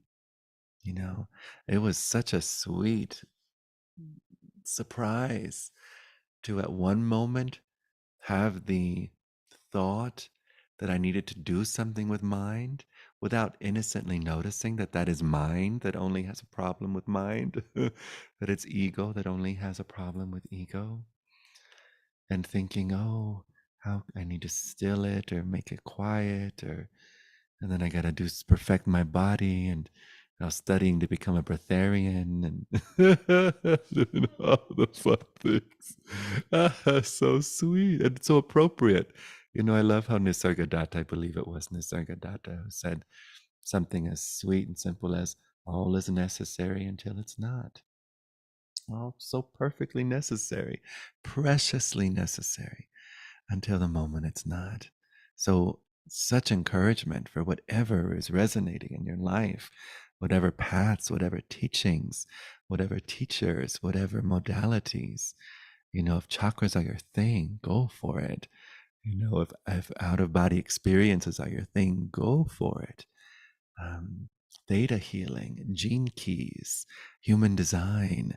It was such a sweet surprise to at one moment have the thought that I needed to do something with mind without innocently noticing that that is mind that only has a problem with mind, that it's ego that only has a problem with ego, and thinking, oh, how I need to still it or make it quiet, or and then I gotta perfect my body, and I was studying to become a breatharian and doing all the fun things. So sweet and so appropriate. I love how Nisargadatta, I believe it was Nisargadatta, who said something as sweet and simple as all is necessary until it's not. All so perfectly necessary, preciously necessary until the moment it's not. So, such encouragement for whatever is resonating in your life, whatever paths, whatever teachings, whatever teachers, whatever modalities. If chakras are your thing, go for it. If out of body experiences are your thing, go for it. Theta healing, gene keys, human design,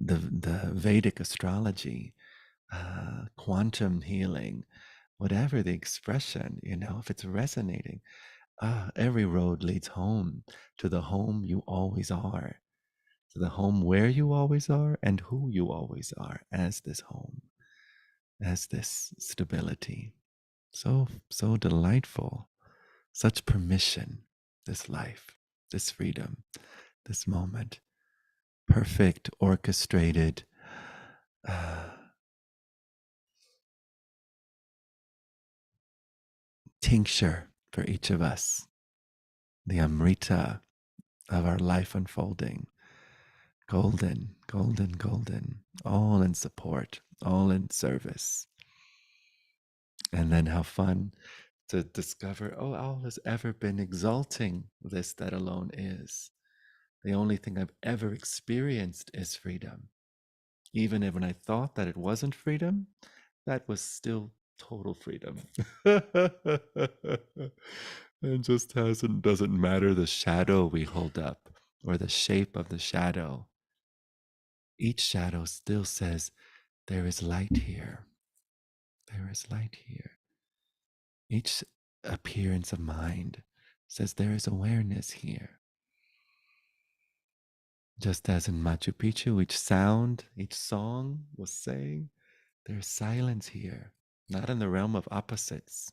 the Vedic astrology, quantum healing, whatever the expression, if it's resonating, every road leads home, to the home you always are, to the home where you always are and who you always are as this home, as this stability. So delightful, such permission, this life, this freedom, this moment, perfect, orchestrated, tincture for each of us, the Amrita of our life unfolding. Golden, golden, golden, all in support, all in service. And then how fun to discover, oh, all has ever been exalting this that alone is. The only thing I've ever experienced is freedom. Even if when I thought that it wasn't freedom, that was still total freedom. And just doesn't matter the shadow we hold up or the shape of the shadow. Each shadow still says, there is light here. There is light here. Each appearance of mind says there is awareness here. Just as in Machu Picchu, each sound, each song was saying, there's silence here, not in the realm of opposites.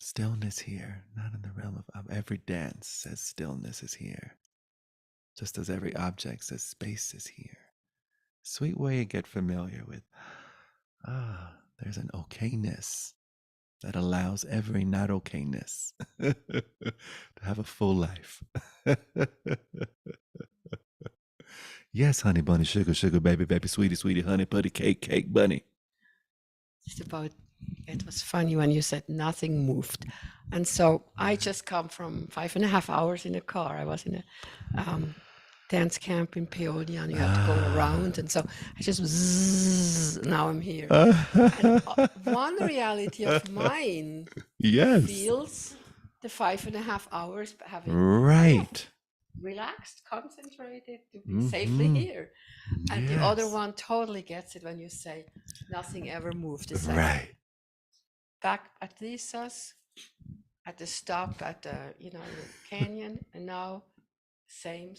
Stillness here, not in the realm of every dance says stillness is here. Just as every object says space is here. Sweet way to get familiar with, there's an okayness that allows every not okayness to have a full life. Yes, honey bunny, sugar, sugar, baby, baby, sweetie, sweetie, honey, putty, cake, cake, bunny. It was funny when you said nothing moved. And so I just come from 5.5 hours in a car. I was in a dance camp in Peonia, and you have to go around. And so I just, now I'm here. And one reality of mine Yes. feels the 5.5 hours having Right. relaxed, concentrated to be safely here. And the other one totally gets it when you say nothing ever moved. It's like Right. back at Lisa's, at the stop at the canyon, and now same.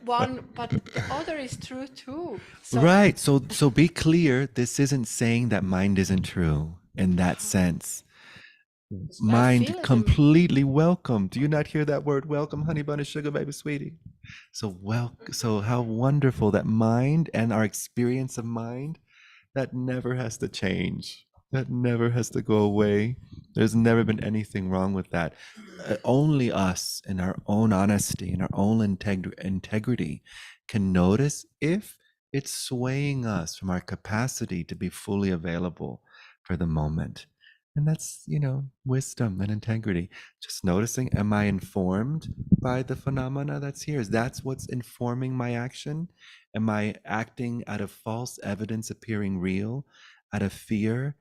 One, but the other is true too. So, right. So be clear. This isn't saying that mind isn't true in that sense. Mind completely welcome. Do you not hear that word welcome, honey bunny, sugar baby, sweetie? So how wonderful that mind and our experience of mind, that never has to change. That never has to go away. There's never been anything wrong with that. Only us, in our own honesty, in our own integrity, can notice if it's swaying us from our capacity to be fully available for the moment. And that's, wisdom and integrity. Just noticing, am I informed by the phenomena that's here? Is that's what's informing my action? Am I acting out of false evidence appearing real, out of fear?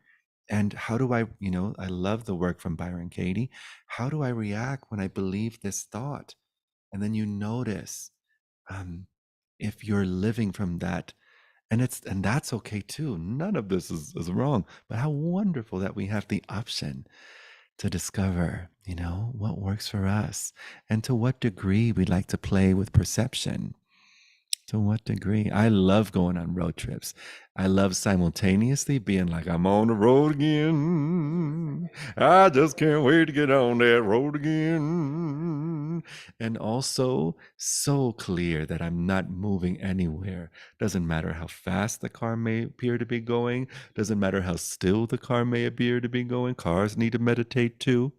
And how do I, I love the work from Byron Katie. How do I react when I believe this thought? And then you notice if you're living from that And that's okay too. None of this is wrong. But how wonderful that we have the option to discover, what works for us and to what degree we like to play with perception. To what degree? I love going on road trips. I love simultaneously being like, I'm on the road again. I just can't wait to get on that road again. And also so clear that I'm not moving anywhere. Doesn't matter how fast the car may appear to be going. Doesn't matter how still the car may appear to be going. Cars need to meditate too.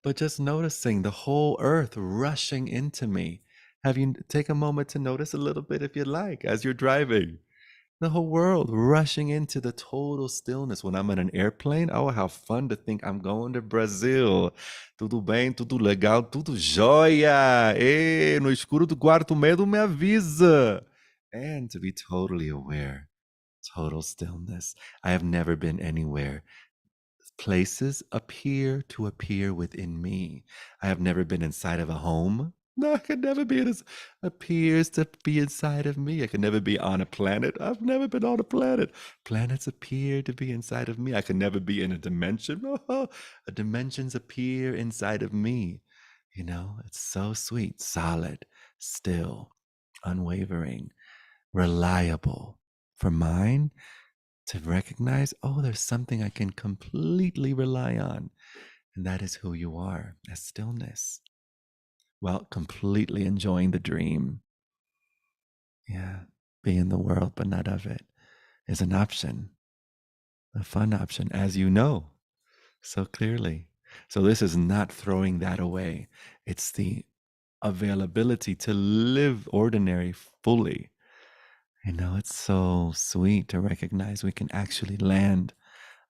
But just noticing the whole earth rushing into me. Have you take a moment to notice a little bit if you like as you're driving? The whole world rushing into the total stillness. When I'm in an airplane, oh, how fun to think I'm going to Brazil. Tudo bem, tudo legal, tudo jóia. Ei, no escuro do quarto medo me avisa. And to be totally aware, total stillness. I have never been anywhere. Places appear to appear within me. I have never been inside of a home. No, I could never be. It appears to be inside of me. I could never be on a planet. I've never been on a planet. Planets appear to be inside of me. I could never be in a dimension. Dimensions appear inside of me. It's so sweet, solid, still, unwavering, reliable. For mine, to recognize, oh, there's something I can completely rely on. And that is who you are, as stillness. Well, completely enjoying the dream. Yeah, be in the world, but not of it is an option, a fun option, as you know so clearly. So this is not throwing that away. It's the availability to live ordinary fully. It's so sweet to recognize we can actually land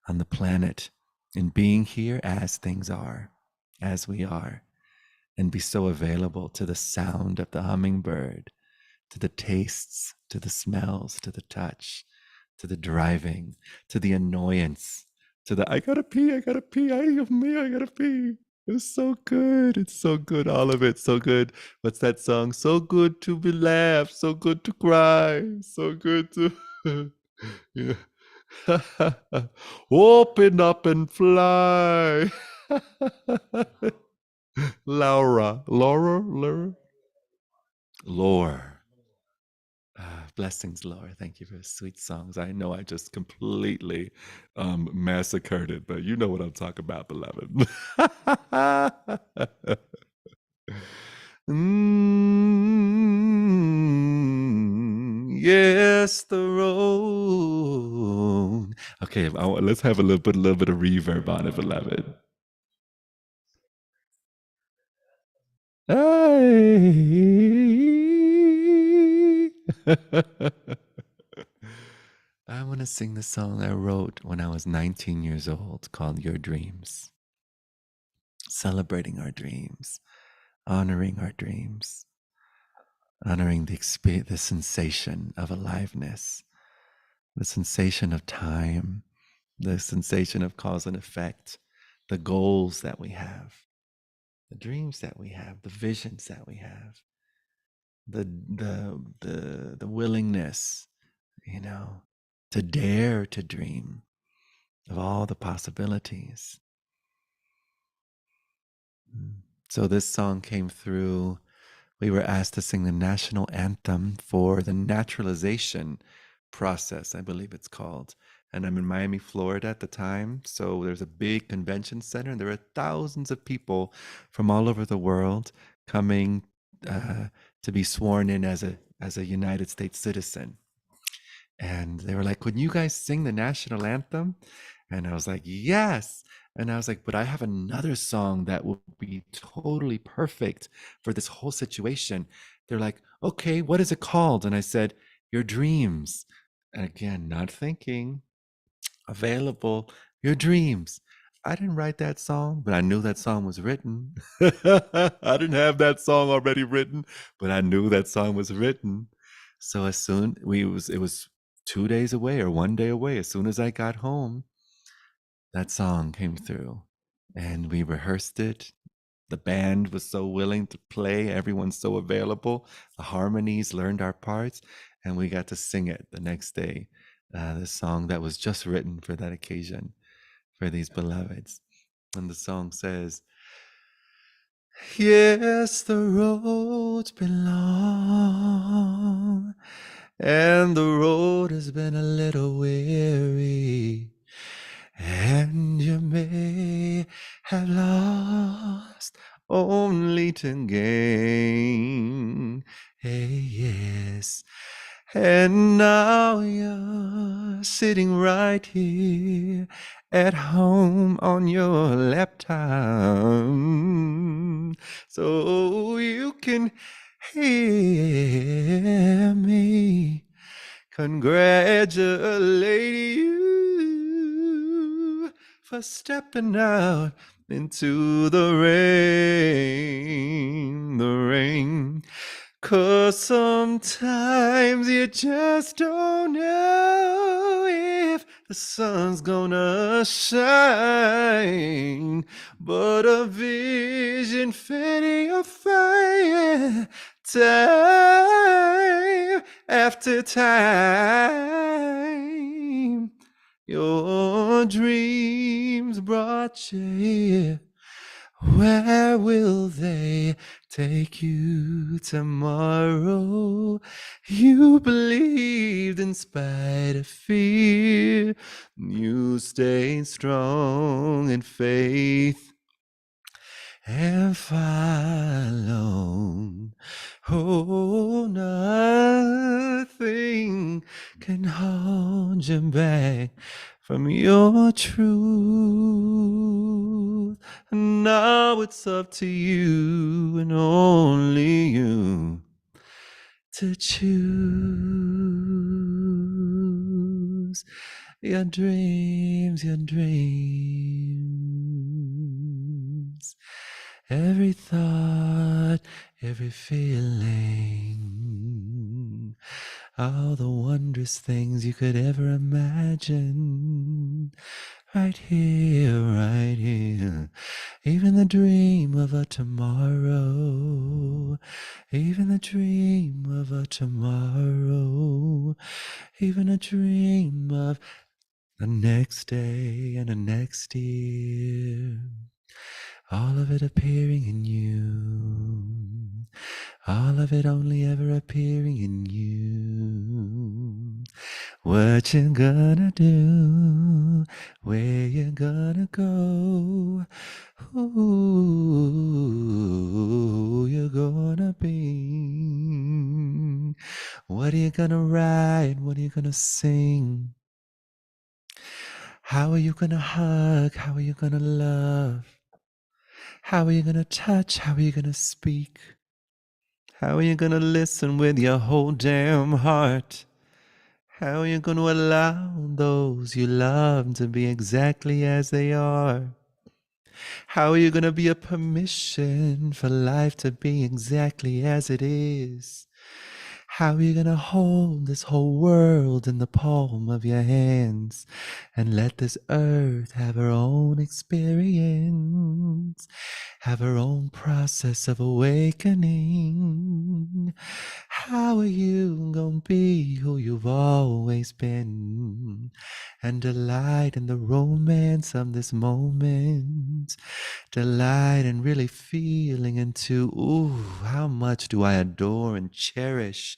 on the planet and being here as things are, as we are, and be so available to the sound of the hummingbird, to the tastes, to the smells, to the touch, to the driving, to the annoyance, to the I gotta pee, I gotta pee, I gotta pee. It's so good. It's so good. All of it. So good. What's that song? So good to be laughed. So good to cry. So good to. Yeah. Open up and fly. Laura. Lore. Blessings, Laura. Thank you for sweet songs. I know I just completely massacred it, but you know what I'm talking about, beloved. Yes, the road. Okay, let's have a little bit of reverb on it, beloved. I want to sing the song I wrote when I was 19 years old called Your Dreams. Celebrating our dreams, honoring our dreams, honoring the sensation of aliveness, the sensation of time, the sensation of cause and effect, the goals that we have, the dreams that we have, the visions that we have, the willingness, to dare to dream of all the possibilities. So this song came through. We were asked to sing the national anthem for the naturalization process, I believe it's called. And I'm in Miami, Florida at the time. So there's a big convention center, and there are thousands of people from all over the world coming to be sworn in as a United States citizen. And they were like, "Could you guys sing the national anthem?" And I was like, "Yes." And I was like, "But I have another song that will be totally perfect for this whole situation." They're like, "Okay, what is it called?" And I said, "Your Dreams." And again, not thinking, available, Your Dreams. I didn't write that song, but I knew that song was written. I didn't have that song already written, but I knew that song was written. So as soon it was 2 days away or 1 day away. As soon as I got home, that song came through and we rehearsed it. The band was so willing to play. Everyone's so available. The harmonies, learned our parts. and we got to sing it the next day. The song that was just written for that occasion, for these beloveds. And the song says, yes, the road's been long, and the road has been a little weary, and you may have lost only to gain. Hey, yes. And now you're sitting right here at home on your laptop, so you can hear me congratulate you for stepping out into the rain. 'Cause sometimes you just don't know if the sun's gonna shine, but a vision fading your fire time after time. Your dreams brought you here. Where will they take you tomorrow? You believed in spite of fear. You stayed strong in faith and followed. Oh, nothing can hold you back from your truth. Now it's up to you and only you to choose your dreams, your dreams. Every thought, every feeling, all the wondrous things you could ever imagine. Right here, right here. Even the dream of a tomorrow. Even the dream of a tomorrow. Even a dream of the next day and the next year. All of it appearing in you. All of it only ever appearing in you. What you gonna do? Where you gonna go? Who you gonna be? What are you gonna write? What are you gonna sing? How are you gonna hug? How are you gonna love? How are you gonna touch? How are you gonna speak? How are you gonna listen with your whole damn heart? How are you gonna allow those you love to be exactly as they are? How are you gonna be a permission for life to be exactly as it is? How are you gonna hold this whole world in the palm of your hands and let this earth have her own experience, have her own process of awakening? How are you gonna be who you've always been and delight in the romance of this moment? Delight in really feeling into, ooh, how much do I adore and cherish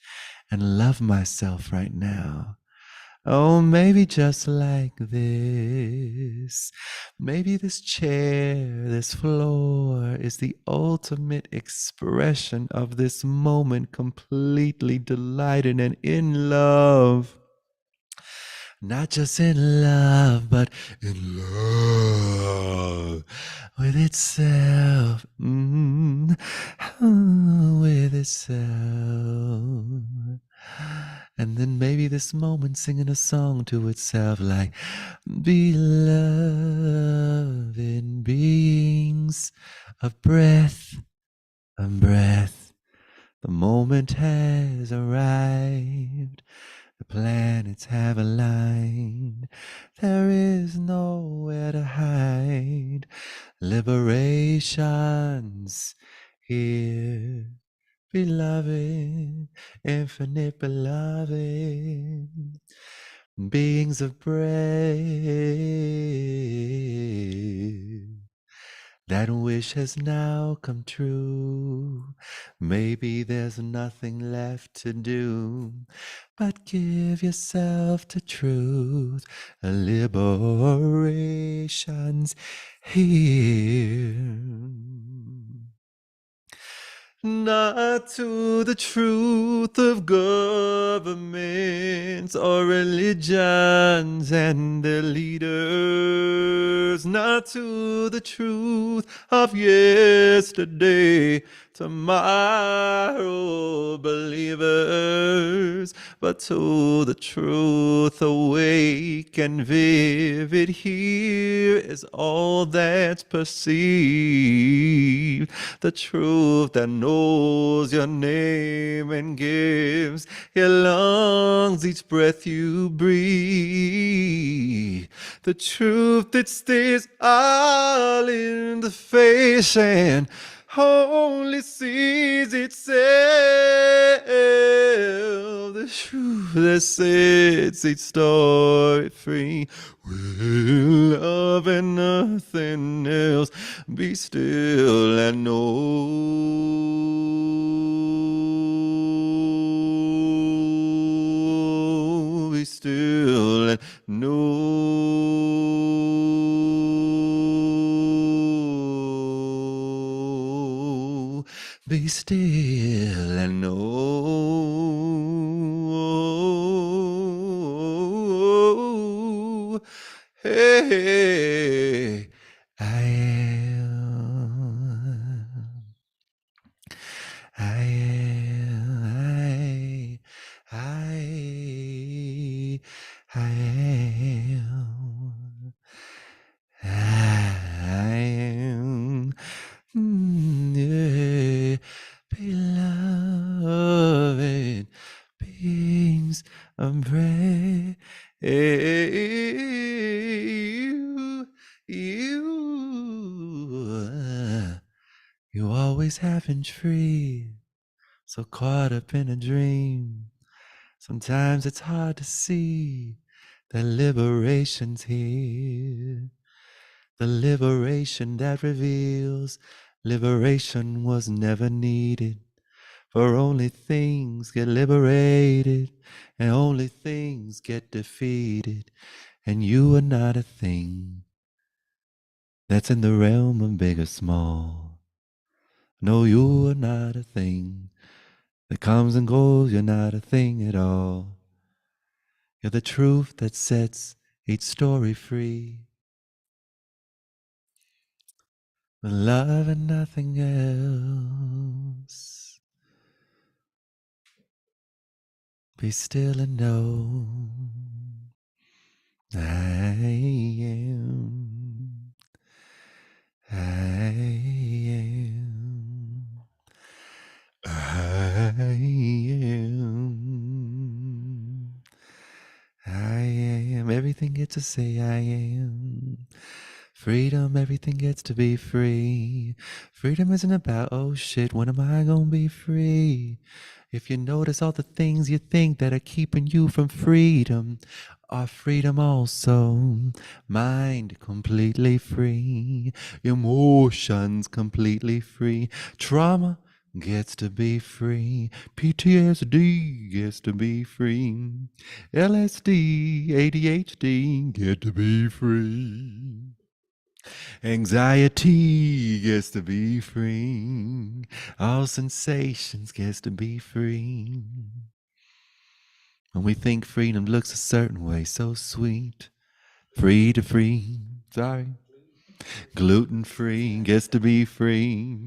and love myself right now? Oh, maybe just like this. Maybe this chair, this floor is the ultimate expression of this moment, completely delighted and in love. Not just in love, but in love with itself. With itself. And then maybe this moment singing a song to itself like, beloved beings of breath and breath, the moment has arrived. The planets have aligned. There is nowhere to hide. Liberation's here. beloved, infinite beloved, beings of bread. That wish has now come true. Maybe there's nothing left to do but give yourself to truth. Liberation's here. Not to the truth of governments or religions and their leaders, not to the truth of yesterday, tomorrow believers, but to the truth awake and vivid. Here is all that's perceived, the truth that knows your name and gives your lungs each breath you breathe, the truth that stares all in the face and only sees itself, the truth that sets its story free. Will love and nothing else, be still and know. Be still and know. Be still and know. Hey, I am. I am. I am. I am. Yeah, beloved beings of bread. You always have been free, so caught up in a dream. Sometimes it's hard to see that liberation's here. The liberation that reveals liberation was never needed. For only things get liberated, and only things get defeated. And you are not a thing that's in the realm of big or small. No, you are not a thing that comes and goes. You're not a thing at all. You're the truth that sets each story free. With love and nothing else. Be still and know I am. I am. I am. I am. Everything gets to say I am. Freedom, everything gets to be free. Freedom isn't about, oh shit, when am I gonna be free? If you notice all the things you think that are keeping you from freedom are freedom also. Mind completely free. Emotions completely free. Trauma gets to be free. PTSD gets to be free. LSD, ADHD get to be free. Anxiety gets to be free. All sensations gets to be free. When we think freedom looks a certain way, so sweet. Free to free. Sorry. Gluten free gets to be free.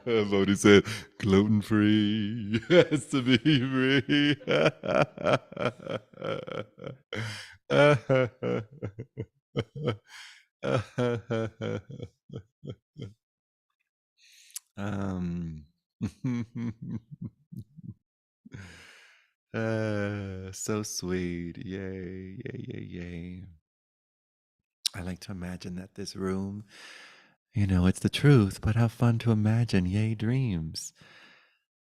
Lodi said, gluten free has to be free. um, so sweet. Yay, yay, yay, yay. I like to imagine that this room, it's the truth, but how fun to imagine, yay, dreams.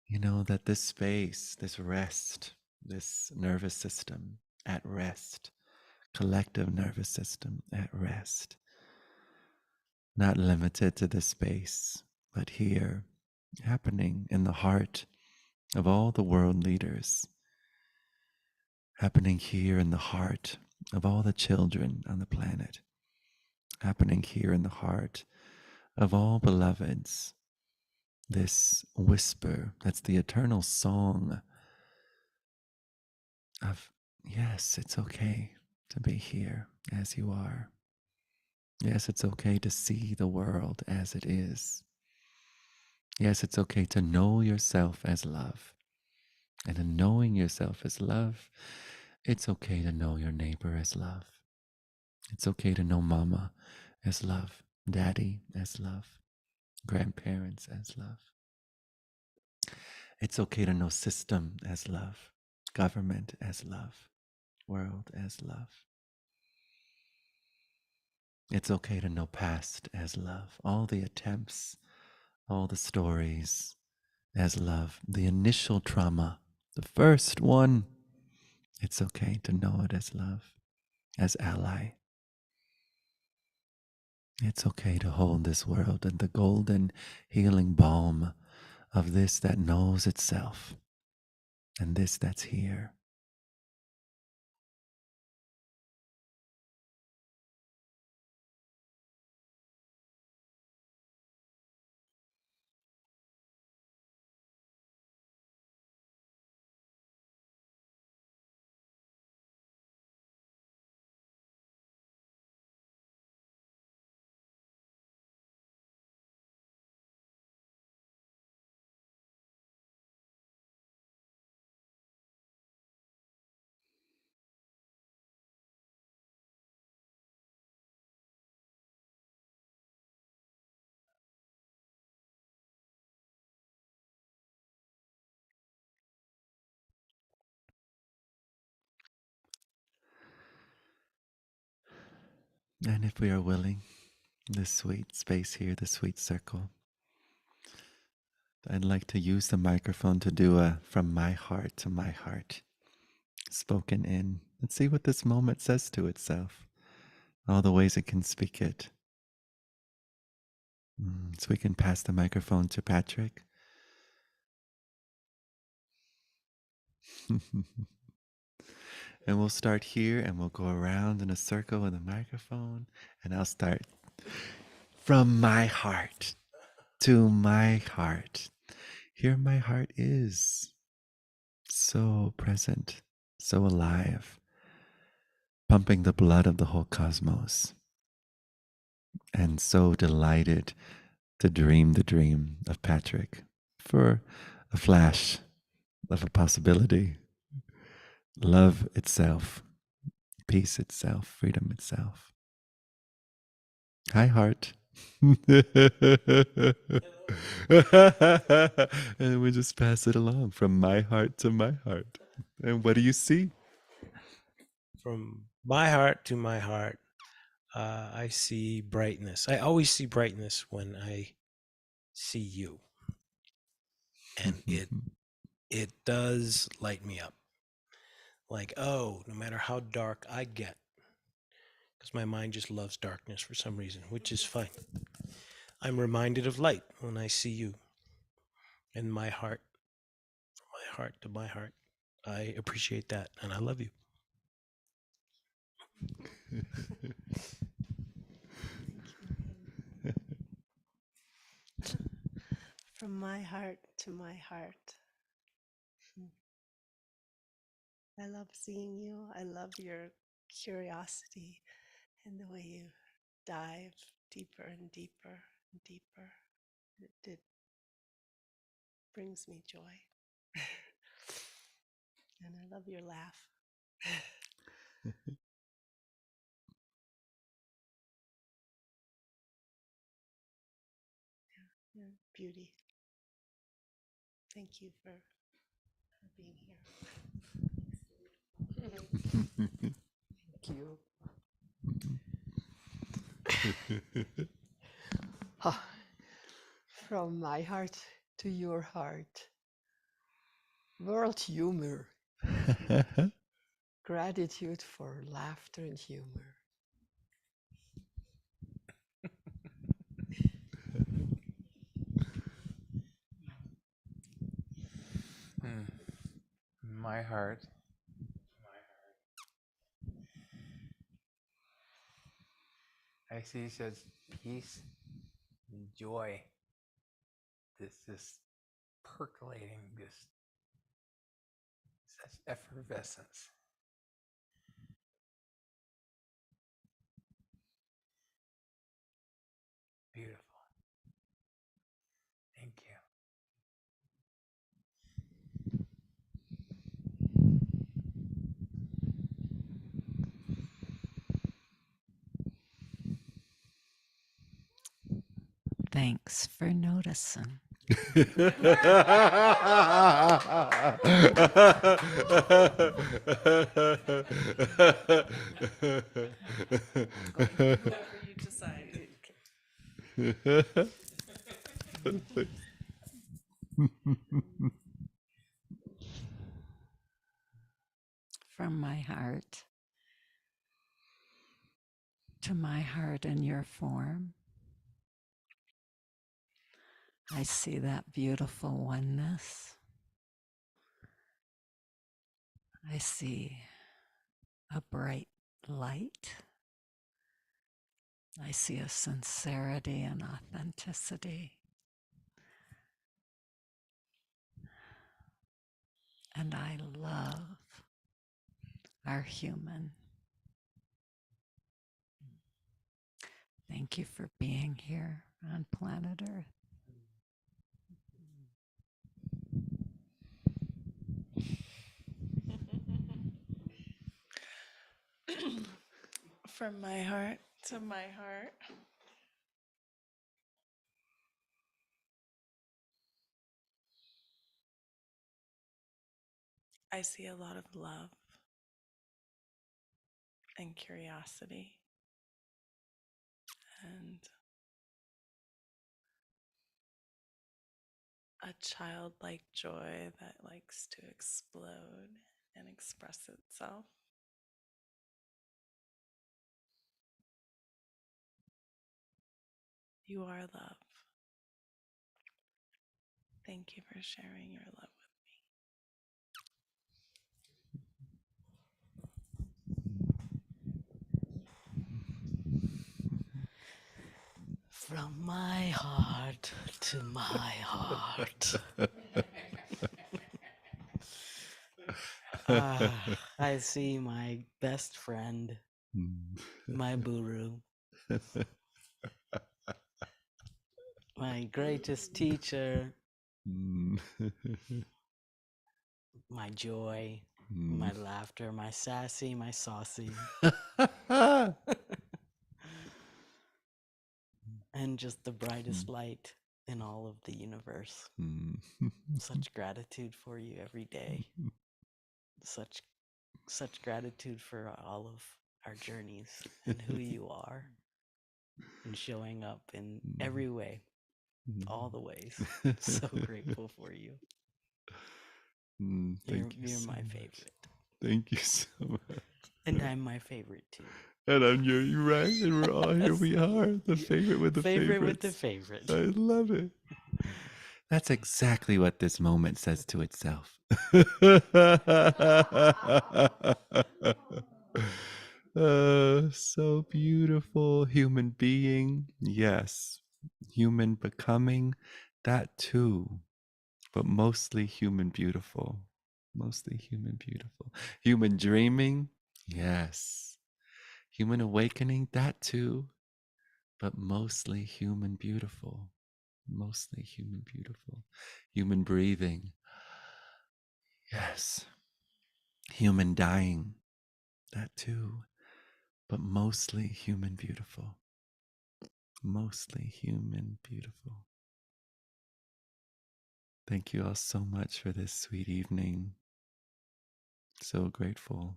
That this space, this rest, this nervous system at rest, collective nervous system at rest, not limited to this space, but here, happening in the heart of all the world leaders, happening here in the heart of all the children on the planet, happening here in the heart of all beloveds. This whisper, that's the eternal song of, yes, it's okay to be here as you are. Yes, it's okay to see the world as it is. Yes, it's okay to know yourself as love. And in knowing yourself as love, it's okay to know your neighbor as love. It's okay to know mama as love, daddy as love, grandparents as love. It's okay to know system as love, government as love, world as love. It's okay to know past as love, all the attempts, all the stories as love, the initial trauma, the first one. It's okay to know it as love, as ally. It's okay to hold this world in the golden healing balm of this that knows itself and this that's here. And if we are willing, this sweet space here, the sweet circle, I'd like to use the microphone to do a from my heart to my heart, spoken in. Let's see what this moment says to itself, all the ways it can speak it. So we can pass the microphone to Patrick. And we'll start here and we'll go around in a circle with a microphone. And I'll start from my heart to my heart. Here my heart is so present, so alive, pumping the blood of the whole cosmos. And so delighted to dream the dream of Patrick for a flash of a possibility. Love itself, peace itself, freedom itself. Hi, heart. And we just pass it along from my heart to my heart. And what do you see? From my heart to my heart, I see brightness. I always see brightness when I see you. And it does light me up. Like, oh, no matter how dark I get, because my mind just loves darkness for some reason, which is fine. I'm reminded of light when I see you. And my heart, from my heart to my heart, I appreciate that, and I love you. From my heart to my heart. I love seeing you. I love your curiosity and the way you dive deeper and deeper and deeper. It brings me joy. And I love your laugh. Yeah, beauty. Thank you for being here. Thank you. Ah, from my heart to your heart. World humor. Gratitude for laughter and humor. My heart. I see such peace and joy. This percolating, this such effervescence. Beautiful. Thank you. Thanks for noticing. Whatever you decide. From my heart to my heart in your form, I see that beautiful oneness. I see a bright light. I see a sincerity and authenticity. And I love our human. Thank you for being here on planet Earth. From my heart to my heart. I see a lot of love and curiosity and a childlike joy that likes to explode and express itself. You are love. Thank you for sharing your love with me. From my heart to my heart. I see my best friend, my guru, my greatest teacher, my joy, my laughter, my sassy, my saucy, and just the brightest light in all of the universe. Such gratitude for you every day. Such gratitude for all of our journeys and who you are and showing up in every way, all the ways. So grateful for you. You're so my much. favorite. Thank you so much. And I'm my favorite too. And I'm you're right, and we're all here. We are the favorite with the Favorite with the favorites. favorite. I love it. That's exactly what this moment says to itself. So beautiful. Human being. Yes. Human becoming. That too. But mostly human beautiful. Mostly human beautiful. Human dreaming. Yes. Human awakening. That too. But mostly human beautiful. Mostly human beautiful. Human breathing. Yes. Human dying. That too. But mostly human beautiful. Mostly human beautiful. Thank you all so much for this sweet evening. So grateful.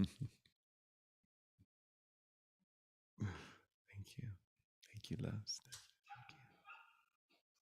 Thank you. Thank you, loves.